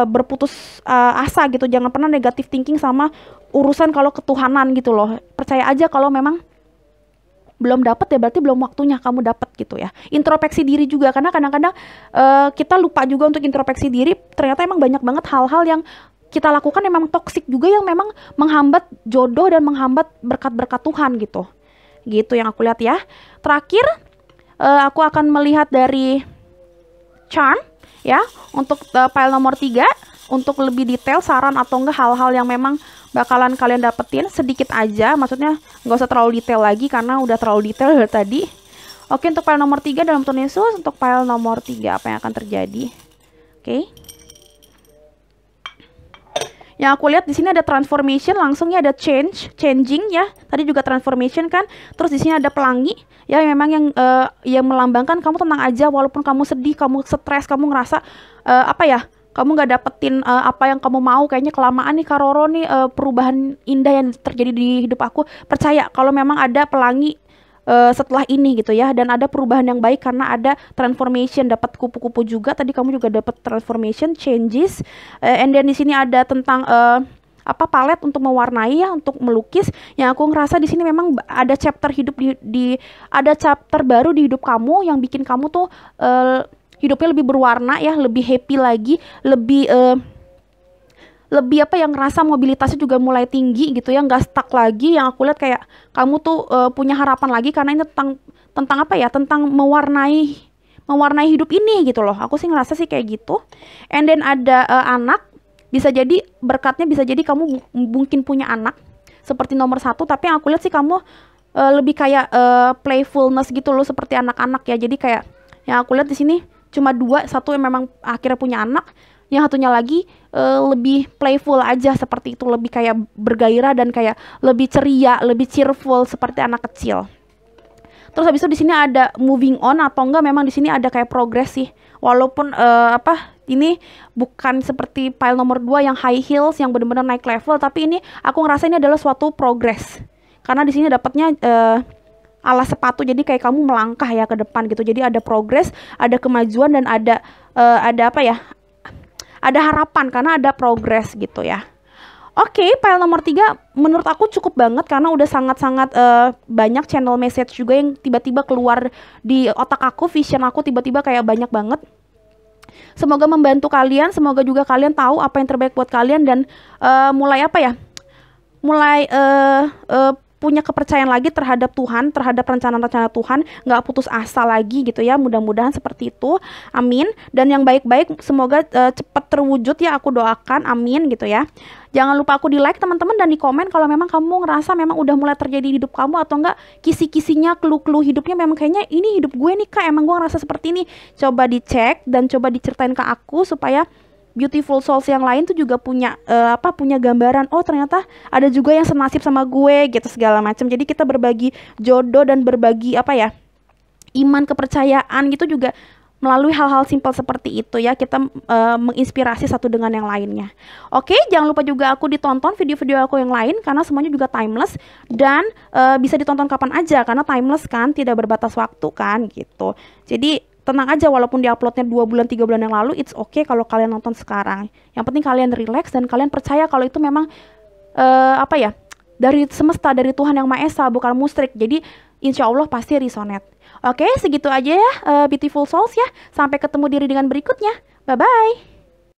[SPEAKER 1] berputus asa gitu, jangan pernah negative thinking sama urusan kalau ketuhanan gitu loh. Percaya aja kalau memang belum dapat ya berarti belum waktunya kamu dapat gitu ya. Introspeksi diri juga, karena kadang-kadang kita lupa juga untuk introspeksi diri. Ternyata emang banyak banget hal-hal yang kita lakukan yang memang toksik juga, yang memang menghambat jodoh dan menghambat berkat-berkat Tuhan gitu. Gitu yang aku lihat ya. Terakhir aku akan melihat dari charm ya untuk file nomor 3 untuk lebih detail saran atau enggak hal-hal yang memang bakalan kalian dapetin sedikit aja, maksudnya nggak usah terlalu detail lagi karena udah terlalu detail dari tadi. Oke, untuk file nomor 3 dalam Tuhan Yesus, untuk file nomor 3 apa yang akan terjadi? Oke. Yang aku lihat di sini ada transformation, langsungnya ada changing ya. Tadi juga transformation kan. Terus di sini ada pelangi ya, memang yang melambangkan kamu tenang aja walaupun kamu sedih, kamu stres, kamu ngerasa kamu nggak dapetin apa yang kamu mau, kayaknya kelamaan nih Kak Roro nih perubahan indah yang terjadi di hidup aku. Percaya kalau memang ada pelangi setelah ini gitu ya, dan ada perubahan yang baik karena ada transformation, dapat kupu-kupu juga. Tadi kamu juga dapat transformation, changes, and then di sini ada tentang apa palet untuk mewarnai ya, untuk melukis. Yang aku ngerasa di sini memang ada chapter hidup ada chapter baru di hidup kamu yang bikin kamu tuh hidupnya lebih berwarna ya, lebih happy lagi, lebih apa yang ngerasa mobilitasnya juga mulai tinggi gitu ya, nggak stuck lagi. Yang aku lihat kayak kamu tuh punya harapan lagi karena ini tentang apa ya, tentang mewarnai hidup ini gitu loh. Aku sih ngerasa sih kayak gitu. And then ada anak, bisa jadi berkatnya, bisa jadi kamu mungkin punya anak seperti nomor 1, tapi yang aku lihat sih kamu lebih kayak playfulness gitu loh, seperti anak-anak ya. Jadi kayak yang aku lihat di sini cuma 2, satu yang memang akhirnya punya anak, yang satunya lagi lebih playful aja seperti itu, lebih kayak bergairah dan kayak lebih ceria, lebih cheerful seperti anak kecil. Terus habis itu di sini ada moving on atau enggak memang di sini ada kayak progress sih. Walaupun ini bukan seperti pile nomor 2 yang high heels yang benar-benar naik level, tapi ini aku ngerasa ini adalah suatu progress. Karena di sini dapatnya alas sepatu, jadi kayak kamu melangkah ya ke depan gitu. Jadi ada progress, ada kemajuan dan ada apa ya? Ada harapan karena ada progress gitu ya. Oke, file nomor 3 menurut aku cukup banget karena udah sangat-sangat banyak channel message juga yang tiba-tiba keluar di otak aku, vision aku tiba-tiba kayak banyak banget. Semoga membantu kalian, semoga juga kalian tahu apa yang terbaik buat kalian dan mulai apa ya? Mulai punya kepercayaan lagi terhadap Tuhan, terhadap rencana-rencana Tuhan, nggak putus asa lagi gitu ya. Mudah-mudahan seperti itu, amin. Dan yang baik-baik semoga cepat terwujud ya, aku doakan, amin gitu ya. Jangan lupa aku di like teman-teman dan di komen kalau memang kamu ngerasa memang udah mulai terjadi di hidup kamu atau enggak kisi-kisinya, clue-clue hidupnya memang kayaknya ini hidup gue nih kak, emang gue ngerasa seperti ini. Coba dicek dan coba diceritain ke aku supaya beautiful souls yang lain tuh juga punya punya gambaran, oh ternyata ada juga yang senasib sama gue gitu segala macam. Jadi kita berbagi jodoh dan berbagi apa ya, iman, kepercayaan gitu juga melalui hal-hal simpel seperti itu ya. Kita menginspirasi satu dengan yang lainnya. Oke, jangan lupa juga aku ditonton video-video aku yang lain karena semuanya juga timeless dan bisa ditonton kapan aja karena timeless kan, tidak berbatas waktu kan gitu. Jadi tenang aja walaupun diuploadnya 2 bulan 3 bulan yang lalu, it's okay kalau kalian nonton sekarang. Yang penting kalian relax dan kalian percaya kalau itu memang dari semesta, dari Tuhan Yang Maha Esa, bukan musyrik. Jadi insya Allah pasti resonate. Oke, segitu aja ya beautiful souls ya. Sampai ketemu di readingan berikutnya. Bye bye.